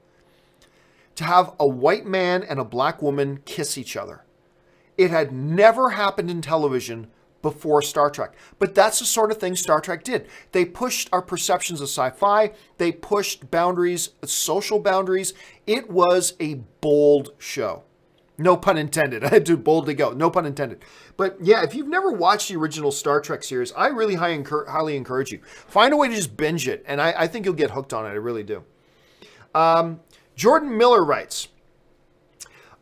to have a white man and a black woman kiss each other. It had never happened in television before Star Trek. But that's the sort of thing Star Trek did. They pushed our perceptions of sci-fi. They pushed boundaries, social boundaries. It was a bold show. No pun intended. I had to boldly go. No pun intended. But yeah, if you've never watched the original Star Trek series, I really highly encourage you. Find a way to just binge it, and I think you'll get hooked on it. I really do. Jordan Miller writes,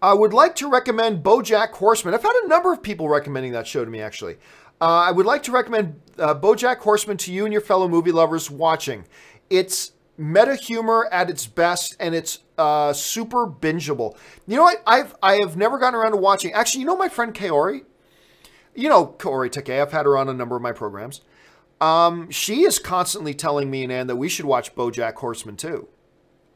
I would like to recommend Bojack Horseman. I've had a number of people recommending that show to me, actually. I would like to recommend Bojack Horseman to you and your fellow movie lovers watching. It's meta humor at its best, and it's super bingeable. You know what? I have never gotten around to watching. Actually, you know my friend Kaori? You know Kaori Takei. I've had her on a number of my programs. She is constantly telling me and Ann that we should watch Bojack Horseman too.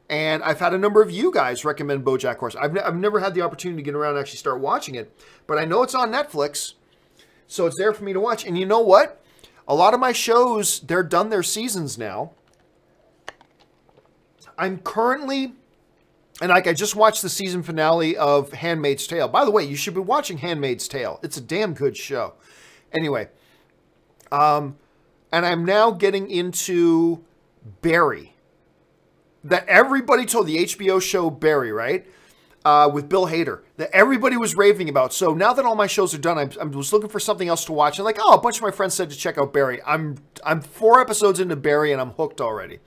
And I've had a number of you guys recommend Bojack Horseman. I've never had the opportunity to get around and actually start watching it, but I know it's on Netflix, so it's there for me to watch. And you know what? A lot of my shows, they're done their seasons now. I'm currently, and like I just watched the season finale of Handmaid's Tale. By the way, you should be watching Handmaid's Tale. It's a damn good show. Anyway, and I'm now getting into Barry. That everybody told, the HBO show Barry, right? With Bill Hader, that everybody was raving about. So now that all my shows are done, I was looking for something else to watch. And like, oh, a bunch of my friends said to check out Barry. I'm 4 episodes into Barry and I'm hooked already.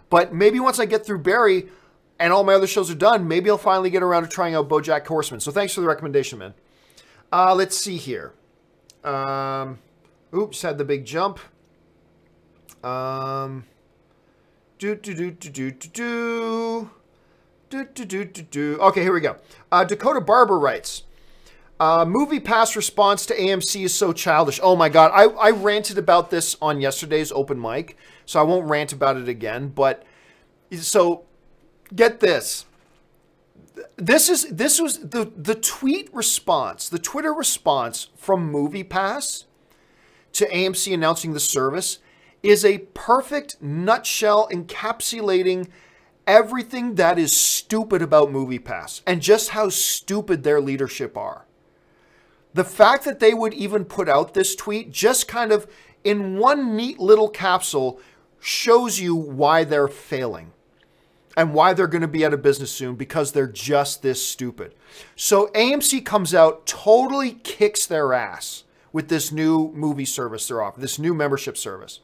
But maybe once I get through Barry and all my other shows are done, maybe I'll finally get around to trying out Bojack Horseman. So thanks for the recommendation, man. Let's see here. Oops, had the big jump. Okay, here we go. Dakota Barber writes, MoviePass response to AMC is so childish. Oh my God. I ranted about this on yesterday's open mic, so I won't rant about it again. But so get this. This was the tweet response, the Twitter response from MoviePass to AMC announcing the service is a perfect nutshell encapsulating everything that is stupid about MoviePass and just how stupid their leadership are. The fact that they would even put out this tweet just kind of in one neat little capsule shows you why they're failing and why they're going to be out of business soon, because they're just this stupid. So AMC comes out, totally kicks their ass with this new movie service they're offering, this new membership service,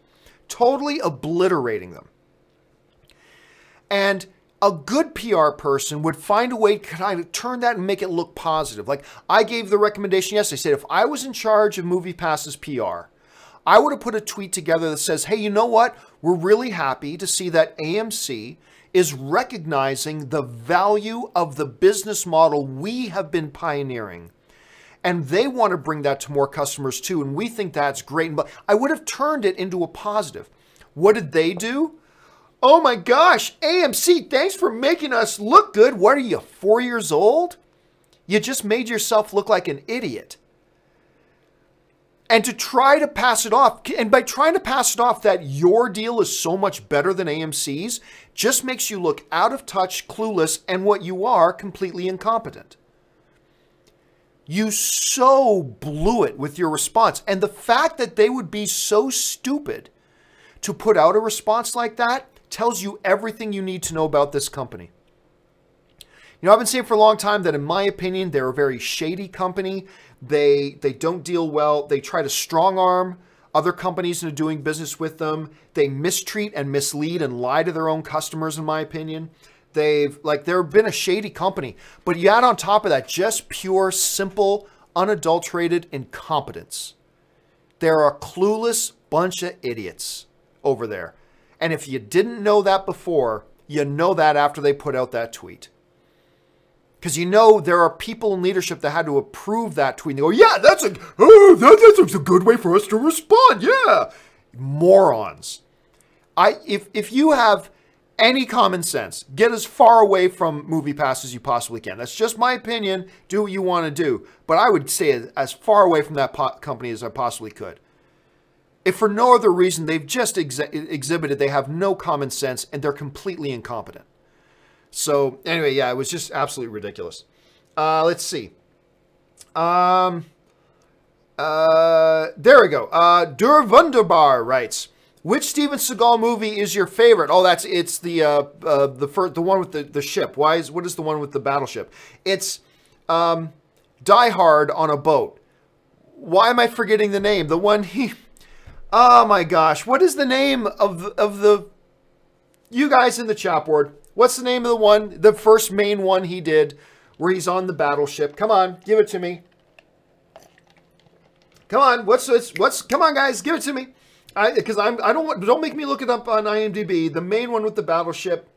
totally obliterating them. And a good PR person would find a way to kind of turn that and make it look positive. Like I gave the recommendation yesterday. I said, if I was in charge of MoviePass's PR, I would have put a tweet together that says, hey, you know what? We're really happy to see that AMC is recognizing the value of the business model we have been pioneering. And they want to bring that to more customers too. And we think that's great. But I would have turned it into a positive. What did they do? Oh my gosh, AMC, thanks for making us look good. What are you, 4 years old? You just made yourself look like an idiot. And to try to pass it off, and by trying to pass it off that your deal is so much better than AMC's, just makes you look out of touch, clueless, and what you are, completely incompetent. You so blew it with your response. And the fact that they would be so stupid to put out a response like that tells you everything you need to know about this company. You know, I've been saying for a long time that in my opinion, they're a very shady company. They don't deal well. They try to strong arm other companies into doing business with them. They mistreat and mislead and lie to their own customers, in my opinion. They've been a shady company. But you add on top of that just pure, simple, unadulterated incompetence. They're a clueless bunch of idiots over there. And if you didn't know that before, you know that after they put out that tweet. Because you know there are people in leadership that had to approve that tweet. And they go, yeah, that's a good way for us to respond. Yeah. Morons. If you have any common sense, get as far away from MoviePass as you possibly can. That's just my opinion. Do what you want to do. But I would say as far away from that company as I possibly could. If for no other reason, they've just exhibited they have no common sense and they're completely incompetent. So anyway, yeah, it was just absolutely ridiculous. Let's see. There we go. Durvunderbar writes, which Steven Seagal movie is your favorite? Oh, it's the one with the ship. What is the one with the battleship? It's Die Hard on a boat. Why am I forgetting the name? The one he... Oh my gosh, what is the name of the you guys in the chat board? What's the name of the one, the first main one he did where he's on the battleship? Come on, give it to me. Come on, come on guys, give it to me. Because don't make me look it up on IMDb. The main one with the battleship.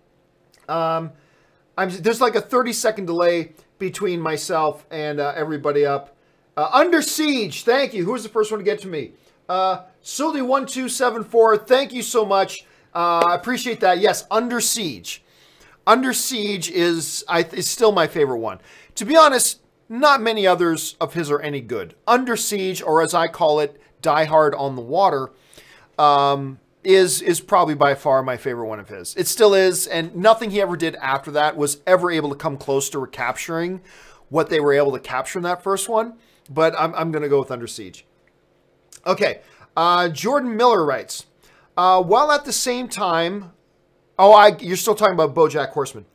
There's like a 30-second delay between myself and everybody up. Under Siege, thank you. Who was the first one to get to me? Sully1274, thank you so much. I appreciate that. Yes, Under Siege. Under Siege is still my favorite one. To be honest, not many others of his are any good. Under Siege, or as I call it, Die Hard on the Water, is probably by far my favorite one of his. It still is, and nothing he ever did after that was ever able to come close to recapturing what they were able to capture in that first one. But I'm going to go with Under Siege. Okay, Jordan Miller writes, while at the same time, you're still talking about Bojack Horseman.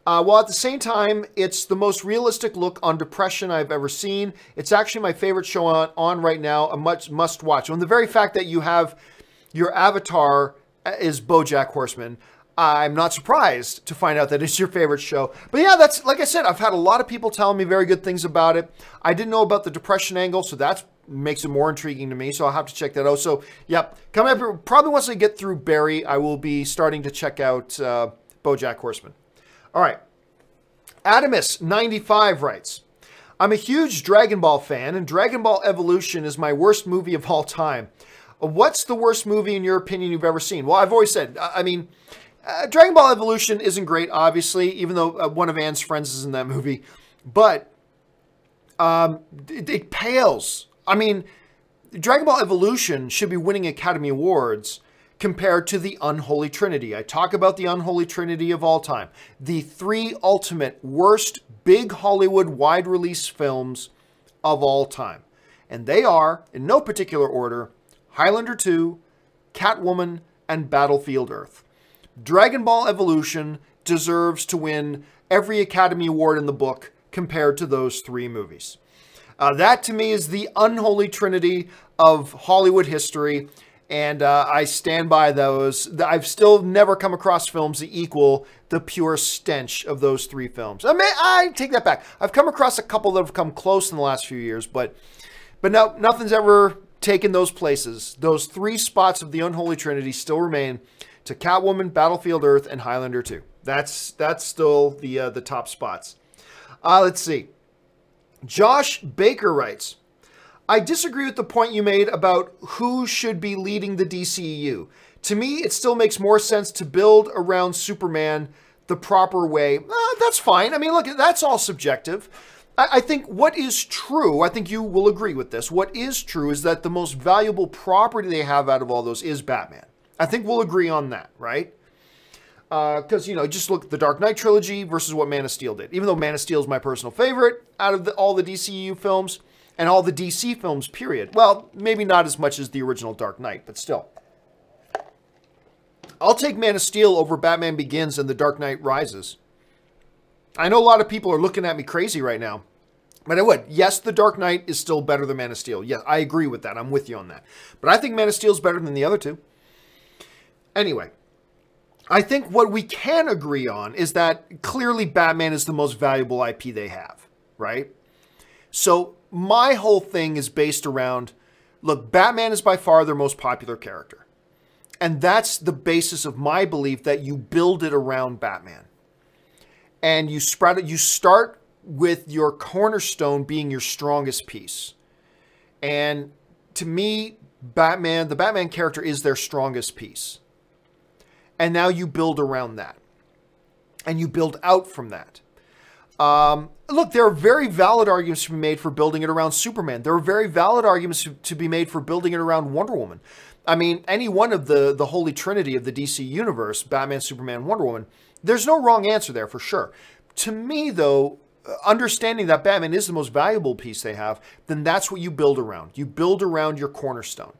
While at the same time, it's the most realistic look on depression I've ever seen. It's actually my favorite show on right now, a must watch. And the very fact that you have your avatar is Bojack Horseman, I'm not surprised to find out that it's your favorite show. But yeah, that's, like I said, I've had a lot of people telling me very good things about it. I didn't know about the depression angle, so that makes it more intriguing to me, so I'll have to check that out. So, yep, coming up, probably once I get through Barry, I will be starting to check out Bojack Horseman. All right. Adamus95 writes, I'm a huge Dragon Ball fan, and Dragon Ball Evolution is my worst movie of all time. What's the worst movie, in your opinion, you've ever seen? Well, I've always said, I mean, Dragon Ball Evolution isn't great, obviously, even though one of Anne's friends is in that movie. But it pales. I mean, Dragon Ball Evolution should be winning Academy Awards compared to the Unholy Trinity. I talk about the Unholy Trinity of all time. The three ultimate worst big Hollywood wide release films of all time. And they are, in no particular order, Highlander 2, Catwoman, and Battlefield Earth. Dragon Ball Evolution deserves to win every Academy Award in the book compared to those three movies. That, to me, is the unholy trinity of Hollywood history, and I stand by those. I've still never come across films that equal the pure stench of those three films. I take that back. I've come across a couple that have come close in the last few years, but no, nothing's ever taken those places. Those three spots of the unholy trinity still remain to Catwoman, Battlefield Earth, and Highlander 2. That's still the top spots. Let's see. Josh Baker writes, I disagree with the point you made about who should be leading the DCEU. To me, it still makes more sense to build around Superman the proper way. That's fine. I mean, look, that's all subjective. I think what is true, I think you will agree with this, what is true is that the most valuable property they have out of all those is Batman. I think we'll agree on that, right? Because, you know, just look at the Dark Knight trilogy versus what Man of Steel did. Even though Man of Steel is my personal favorite out of all the DCU films and all the DC films, period. Well, maybe not as much as the original Dark Knight, but still. I'll take Man of Steel over Batman Begins and The Dark Knight Rises. I know a lot of people are looking at me crazy right now, but I would. Yes, The Dark Knight is still better than Man of Steel. Yes, I agree with that. I'm with you on that. But I think Man of Steel is better than the other two. Anyway, I think what we can agree on is that clearly Batman is the most valuable IP they have, right? So my whole thing is based around, look, Batman is by far their most popular character. And that's the basis of my belief that you build it around Batman. And you spread it, you start with your cornerstone being your strongest piece. And to me, Batman, the Batman character is their strongest piece. And now you build around that. And you build out from that. Look, there are very valid arguments to be made for building it around Superman. There are very valid arguments to be made for building it around Wonder Woman. I mean, any one of the holy trinity of the DC universe, Batman, Superman, Wonder Woman, there's no wrong answer there for sure. To me, though, understanding that Batman is the most valuable piece they have, then that's what you build around. You build around your cornerstone.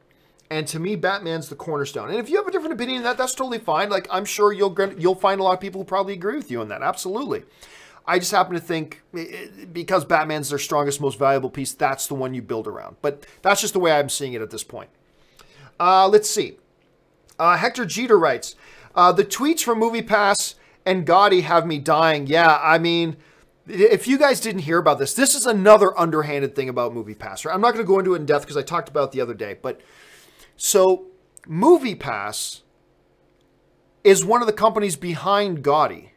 And to me, Batman's the cornerstone. And if you have a different opinion on that, that's totally fine. Like, I'm sure you'll find a lot of people who probably agree with you on that. Absolutely. I just happen to think because Batman's their strongest, most valuable piece, that's the one you build around. But that's just the way I'm seeing it at this point. Let's see. Hector Jeter writes, the tweets from MoviePass and Gotti have me dying. Yeah, I mean, if you guys didn't hear about this, this is another underhanded thing about MoviePass. Right? I'm not going to go into it in depth because I talked about it the other day. But so MoviePass is one of the companies behind Gotti.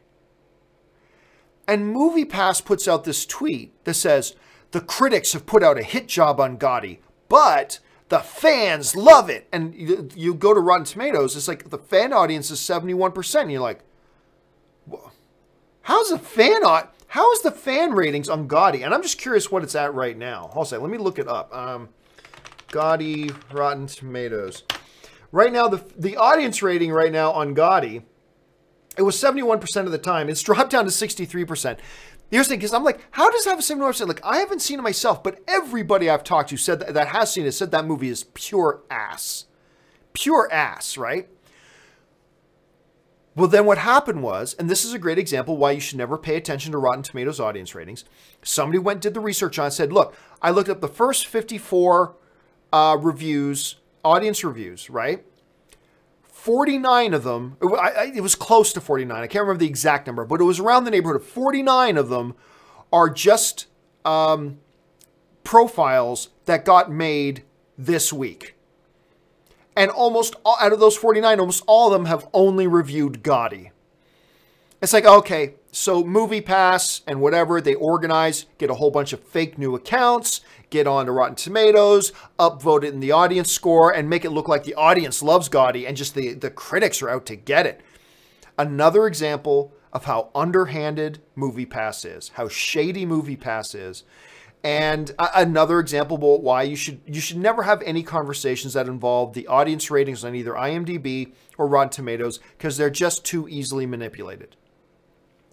And MoviePass puts out this tweet that says, the critics have put out a hit job on Gotti, but the fans love it. And you go to Rotten Tomatoes, it's like the fan audience is 71%. And you're like, how is the fan ratings on Gotti? And I'm just curious what it's at right now. Hold on, let me look it up. Gotti, Rotten Tomatoes. Right now, the audience rating right now on Gotti, it was 71% of the time. It's dropped down to 63%. Here's the thing, because I'm like, how does it have a 71%? Like, I haven't seen it myself, but everybody I've talked to said that has seen it said that movie is pure ass. Pure ass, right? Well, then what happened was, and this is a great example why you should never pay attention to Rotten Tomatoes audience ratings. Somebody went and did the research on it and said, look, I looked up the first 54 reviews, audience reviews, right? 49 of them, it was close to 49. I can't remember the exact number, but it was around the neighborhood of 49 of them are just profiles that got made this week. And almost all, out of those 49, almost all of them have only reviewed Gotti. It's like, okay, so MoviePass and whatever, they organize, get a whole bunch of fake new accounts, get on to Rotten Tomatoes, upvote it in the audience score, and make it look like the audience loves Gotti and just the critics are out to get it. Another example of how underhanded MoviePass is, how shady MoviePass is. And another example about why you should never have any conversations that involve the audience ratings on either IMDb or Rotten Tomatoes because they're just too easily manipulated.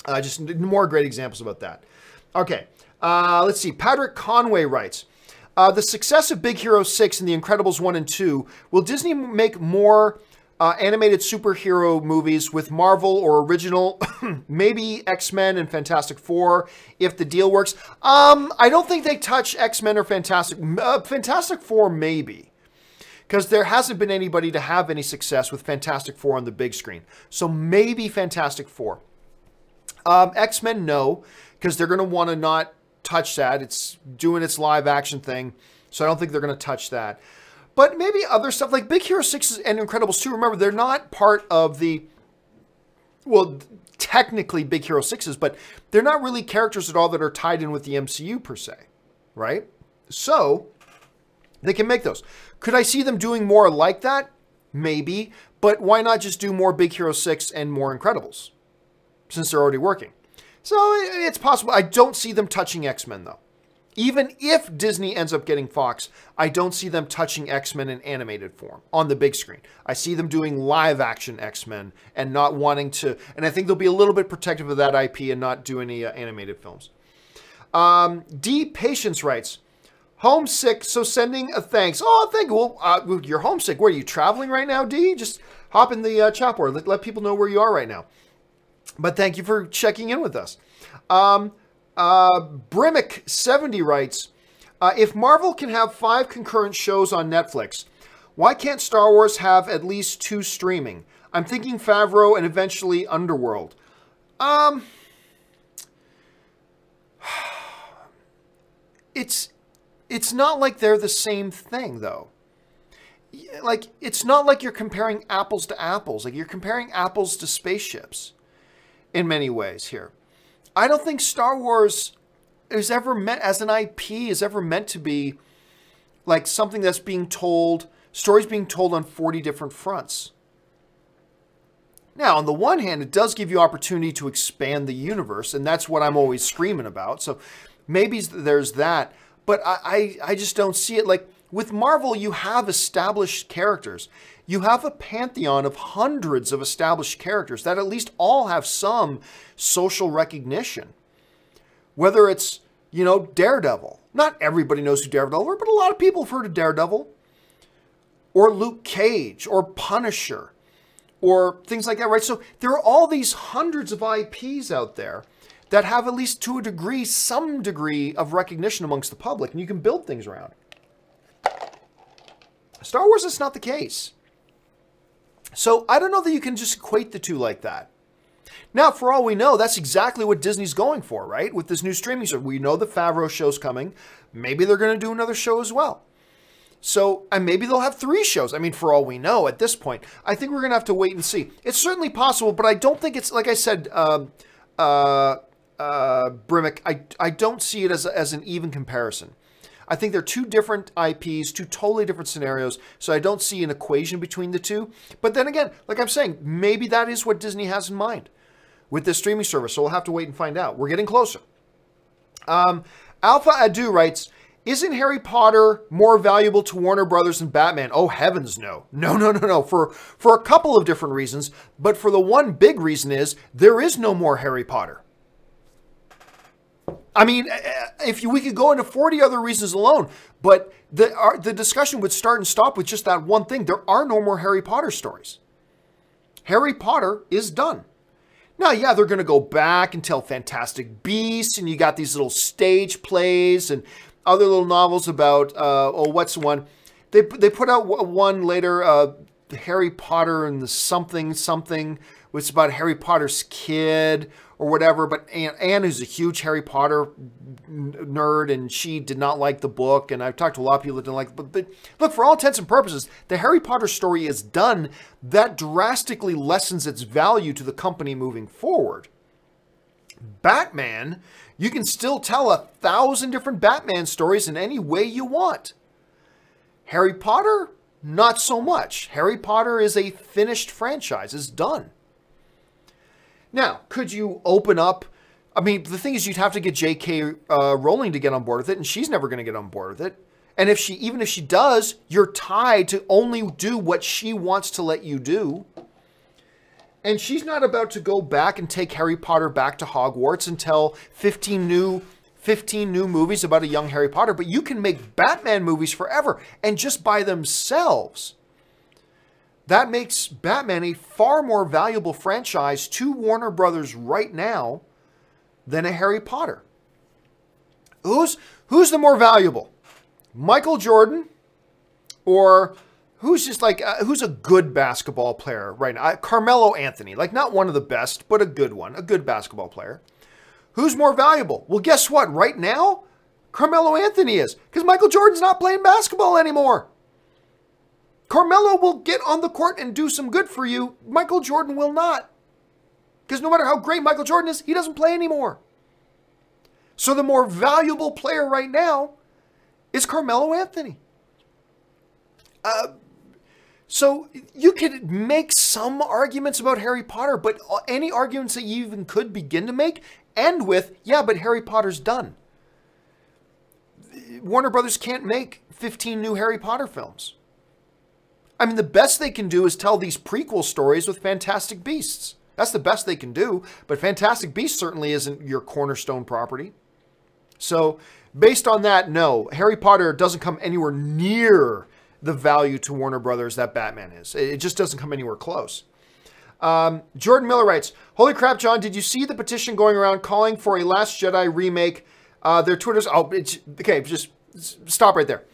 Just more great examples about that. Okay, let's see. Patrick Conway writes, the success of Big Hero 6 and The Incredibles 1 and 2, will Disney make more animated superhero movies with Marvel or original, maybe X-Men and Fantastic Four, if the deal works? I don't think they touch X-Men or Fantastic Four, maybe. Because there hasn't been anybody to have any success with Fantastic Four on the big screen. So maybe Fantastic Four. X-Men, no, because they're going to want to not touch that. It's doing its live action thing, so I don't think they're going to touch that. But maybe other stuff like Big Hero 6 and Incredibles 2. Remember, they're not part of the, well, technically Big Hero 6s, but they're not really characters at all that are tied in with the MCU per se, right? So they can make those. Could I see them doing more like that? Maybe, but why not just do more Big Hero 6 and more Incredibles, since they're already working? So it's possible. I don't see them touching X-Men, though. Even if Disney ends up getting Fox, I don't see them touching X-Men in animated form on the big screen. I see them doing live action X-Men and not wanting to, and I think they'll be a little bit protective of that IP and not do any animated films. D. Patience writes, homesick, so sending a thanks. Oh, thank you. Well, you're homesick. Where are you traveling right now, D? Just hop in the chat board. Let people know where you are right now. But thank you for checking in with us. Brimmick70 writes, if Marvel can have 5 concurrent shows on Netflix, why can't Star Wars have at least 2 streaming? I'm thinking Favreau and eventually Underworld. It's not like they're the same thing, though. Like, it's not like you're comparing apples to apples. Like, you're comparing apples to spaceships in many ways here. I don't think Star Wars is ever meant, as an IP, is ever meant to be like something that's being told, stories being told on 40 different fronts. Now, on the one hand, it does give you opportunity to expand the universe, and that's what I'm always screaming about. So maybe there's that, but I just don't see it. Like, with Marvel, you have established characters. You have a pantheon of hundreds of established characters that at least all have some social recognition. Whether it's, you know, Daredevil. Not everybody knows who Daredevil is, but a lot of people have heard of Daredevil. Or Luke Cage, or Punisher, or things like that, right? So there are all these hundreds of IPs out there that have, at least to a degree, some degree of recognition amongst the public, and you can build things around. Star Wars is not the case. So I don't know that you can just equate the two like that. Now, for all we know, that's exactly what Disney's going for, right? With this new streaming service. We know the Favreau show's coming. Maybe they're going to do another show as well. So, and maybe they'll have 3 shows. I mean, for all we know at this point, I think we're going to have to wait and see. It's certainly possible, but I don't think it's, like I said, Brimmick, I don't see it as an even comparison. I think they're 2 different IPs, 2 totally different scenarios, so I don't see an equation between the 2. But then again, like I'm saying, maybe that is what Disney has in mind with this streaming service, so we'll have to wait and find out. We're getting closer. Alpha Adu writes, Isn't Harry Potter more valuable to Warner Brothers than Batman? Oh, heavens no. No. For a couple of different reasons, but for the one big reason is there is no more Harry Potter. I mean, we could go into 40 other reasons alone, but the discussion would start and stop with just that one thing. There are no more Harry Potter stories. Harry Potter is done. Now, yeah, they're going to go back and tell Fantastic Beasts, and you got these little stage plays and other little novels about, what's the one? They put out one later, Harry Potter and the something, which is about Harry Potter's kid or whatever. But Anne, who's a huge Harry Potter nerd, and she did not like the book. And I've talked to a lot of people that didn't like the book. But look, for all intents and purposes, the Harry Potter story is done. That drastically lessens its value to the company moving forward. Batman, you can still tell 1,000 different Batman stories in any way you want. Harry Potter, not so much. Harry Potter is a finished franchise. It's done. Now, could you open up? I mean, the thing is, you'd have to get J.K. Rowling to get on board with it, and she's never going to get on board with it. And even if she does, you're tied to only do what she wants to let you do. And she's not about to go back and take Harry Potter back to Hogwarts and tell 15 new movies about a young Harry Potter. But you can make Batman movies forever, and just by themselves. That makes Batman a far more valuable franchise to Warner Brothers right now than a Harry Potter. Who's the more valuable? Michael Jordan, or who's a good basketball player right now? Carmelo Anthony, like not one of the best, but a good one, a good basketball player. Who's more valuable? Well, guess what? Right now, Carmelo Anthony is, because Michael Jordan's not playing basketball anymore. Carmelo will get on the court and do some good for you. Michael Jordan will not. Because no matter how great Michael Jordan is, he doesn't play anymore. So the more valuable player right now is Carmelo Anthony. So you could make some arguments about Harry Potter, but any arguments that you even could begin to make end with, yeah, but Harry Potter's done. Warner Brothers can't make 15 new Harry Potter films. I mean, the best they can do is tell these prequel stories with Fantastic Beasts. That's the best they can do, but Fantastic Beasts certainly isn't your cornerstone property. So, based on that, no, Harry Potter doesn't come anywhere near the value to Warner Brothers that Batman is. It just doesn't come anywhere close. Jordan Miller writes, holy crap, John, did you see the petition going around calling for a Last Jedi remake? Their Twitter's, okay, just stop right there.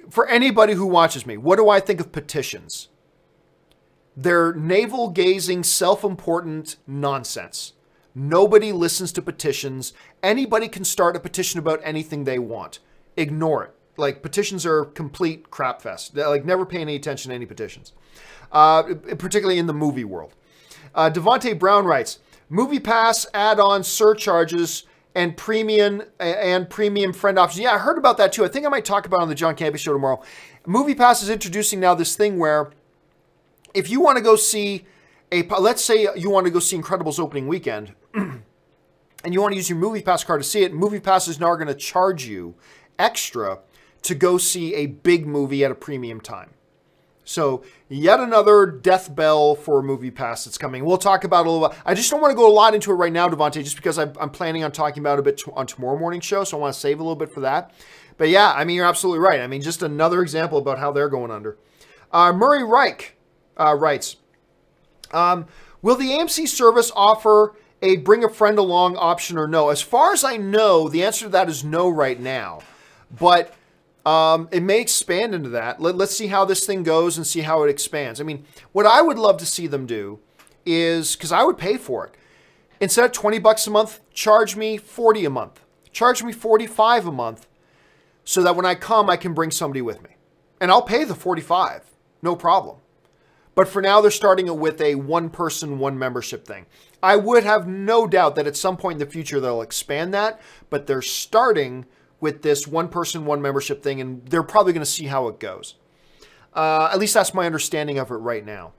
For anybody who watches me, what do I think of petitions? They're navel-gazing, self-important nonsense. Nobody listens to petitions. Anybody can start a petition about anything they want. Ignore it. Like, petitions are complete crap fest. Like, never pay any attention to any petitions. Particularly in the movie world. Devontae Brown writes, MoviePass add-on surcharges and premium friend options. Yeah, I heard about that too. I think I might talk about it on the John Campea show tomorrow. MoviePass is introducing now this thing where if you want to go see let's say you want to go see Incredibles opening weekend and you want to use your MoviePass card to see it, MoviePass is now going to charge you extra to go see a big movie at a premium time. So yet another death bell for MoviePass that's coming. We'll talk about it a little bit. I just don't want to go a lot into it right now, Devontae, just because I'm planning on talking about it a bit on tomorrow morning show, so I want to save a little bit for that. But yeah, I mean, you're absolutely right. I mean, just another example about how they're going under. Murray Reich writes, will the AMC service offer a bring a friend along option or no? As far as I know, the answer to that is no right now. But it may expand into that. Let's see how this thing goes and see how it expands. I mean, what I would love to see them do is, because I would pay for it, instead of $20 a month, charge me $40 a month. Charge me $45 a month so that when I come, I can bring somebody with me. And I'll pay the $45, no problem. But for now, they're starting it with a one-person, one-membership thing. I would have no doubt that at some point in the future, they'll expand that, but they're starting with this one-person, one-membership thing, and they're probably going to see how it goes. At least that's my understanding of it right now.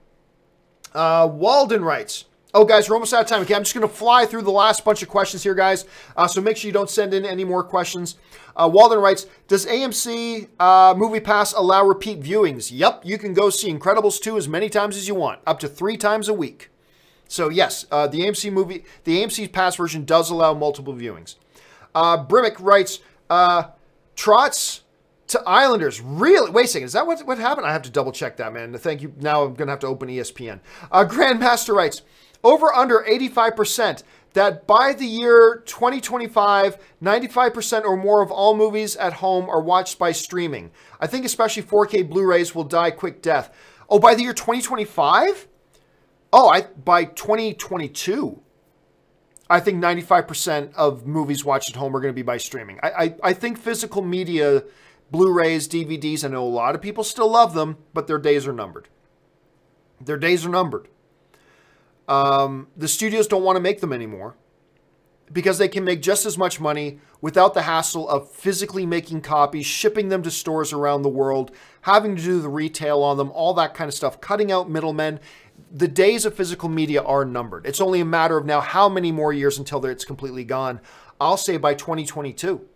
Walden writes, Oh, guys, we're almost out of time. Okay, I'm just going to fly through the last bunch of questions here, guys. So make sure you don't send in any more questions. Walden writes, does AMC MoviePass allow repeat viewings? Yep, you can go see Incredibles 2 as many times as you want, up to 3 times a week. So yes, the AMC Pass version does allow multiple viewings. Brimmick writes, trots to Islanders. Really? Wait a second. Is that what happened? I have to double check that, man. Thank you. Now I'm going to have to open ESPN. Grandmaster writes, over under 85% that by the year 2025, 95% or more of all movies at home are watched by streaming. I think especially 4K Blu-rays will die quick death. Oh, by the year 2025? Oh, by 2022. I think 95% of movies watched at home are going to be by streaming. I think physical media, Blu-rays, DVDs, I know a lot of people still love them, but their days are numbered. Their days are numbered. The studios don't want to make them anymore because they can make just as much money without the hassle of physically making copies, shipping them to stores around the world, having to do the retail on them, all that kind of stuff, cutting out middlemen. The days of physical media are numbered. It's only a matter of now how many more years until it's completely gone. I'll say by 2022,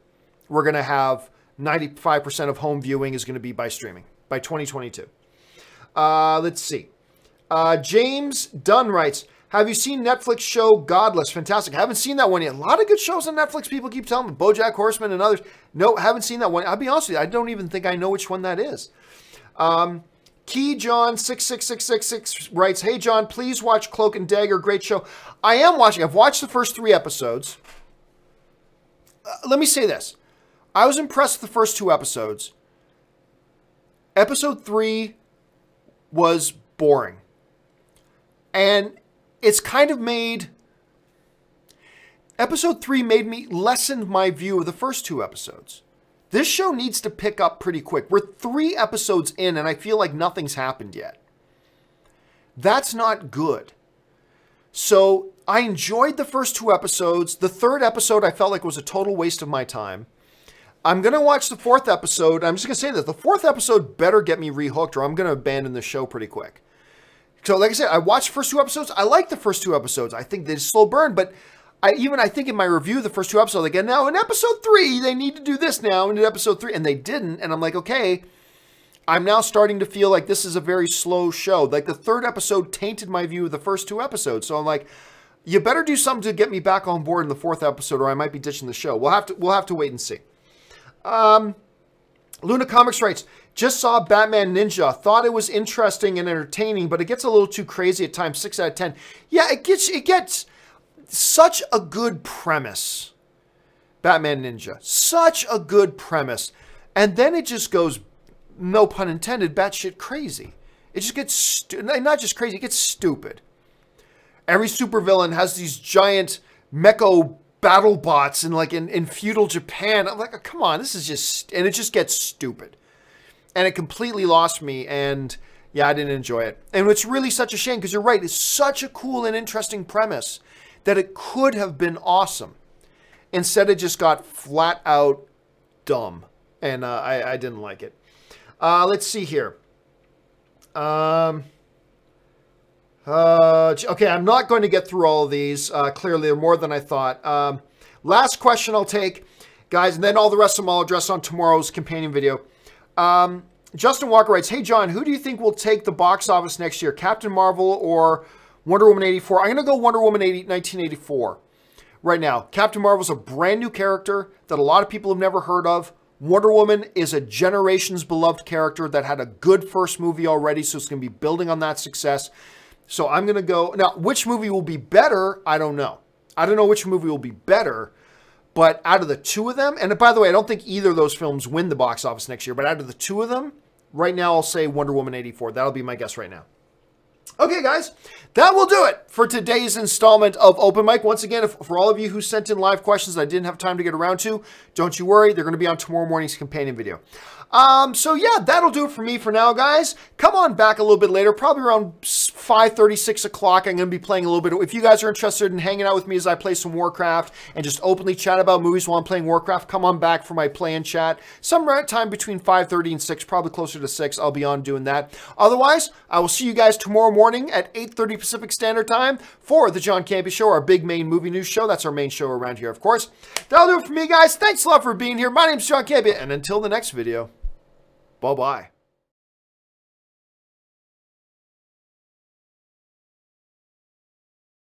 we're going to have 95% of home viewing is going to be by streaming by 2022. Let's see. James Dunn writes, have you seen Netflix show Godless? Fantastic. I haven't seen that one yet. A lot of good shows on Netflix. People keep telling me. Bojack Horseman and others. No, haven't seen that one. I'll be honest with you. I don't even think I know which one that is. Key John 66666 writes, hey John, please watch Cloak and Dagger. Great show. I am watching. I've watched the first 3 episodes. Let me say this. I was impressed with the first 2 episodes. Episode 3 was boring. And it's kind of made... Episode 3 made me lessen my view of the first 2 episodes. This show needs to pick up pretty quick. We're 3 episodes in and I feel like nothing's happened yet. That's not good. So I enjoyed the first 2 episodes. The 3rd episode I felt like was a total waste of my time. I'm going to watch the 4th episode. I'm just going to say that the 4th episode better get me rehooked or I'm going to abandon the show pretty quick. So like I said, I watched the first 2 episodes. I like the first 2 episodes. I think they slow burn, but I think in my review, the first 2 episodes, like, now in episode 3, they need to do this now in episode 3, and they didn't. And I'm like, okay, I'm now starting to feel like this is a very slow show. Like the 3rd episode tainted my view of the first 2 episodes. So I'm like, you better do something to get me back on board in the 4th episode, or I might be ditching the show. We'll have to wait and see. Luna Comics writes, just saw Batman Ninja. Thought it was interesting and entertaining, but it gets a little too crazy at times. 6 out of 10. Yeah, it gets such a good premise. Batman Ninja. Such a good premise. And then it just goes, no pun intended, batshit crazy. It just gets, not just crazy, it gets stupid. Every supervillain has these giant mecha battle bots in feudal Japan. I'm like, oh, come on, this is just, and it just gets stupid. And it completely lost me, and yeah, I didn't enjoy it. And it's really such a shame, because you're right, it's such a cool and interesting premise that it could have been awesome. Instead, it just got flat out dumb, and I didn't like it. Let's see here. Okay, I'm not going to get through all of these. Clearly, they're more than I thought. Last question I'll take, guys, and then all the rest of them I'll address on tomorrow's companion video. Justin Walker writes, hey, John, who do you think will take the box office next year? Captain Marvel or Wonder Woman 84? I'm going to go Wonder Woman 1984 right now. Captain Marvel's a brand new character that a lot of people have never heard of. Wonder Woman is a generations beloved character that had a good first movie already, so it's going to be building on that success. So I'm going to go... Now, which movie will be better? I don't know. I don't know which movie will be better, but out of the 2 of them... And by the way, I don't think either of those films win the box office next year, but out of the 2 of them, right now I'll say Wonder Woman 84. That'll be my guess right now. Okay, guys, that will do it for today's installment of Open Mic. Once again, for all of you who sent in live questions that I didn't have time to get around to, don't you worry. They're going to be on tomorrow morning's companion video. So yeah, that'll do it for me for now, guys. Come on back a little bit later, probably around 5:30, 6 o'clock, I'm going to be playing a little bit. If you guys are interested in hanging out with me as I play some Warcraft and just openly chat about movies while I'm playing Warcraft, come on back for my play and chat. Some time between 5:30 and 6, probably closer to 6, I'll be on doing that. Otherwise, I will see you guys tomorrow morning at 8:30 Pacific Standard Time for the John Campea Show, our big main movie news show. That's our main show around here, of course. That'll do it for me, guys. Thanks a lot for being here. My name's John Campea, and until the next video, bye-bye.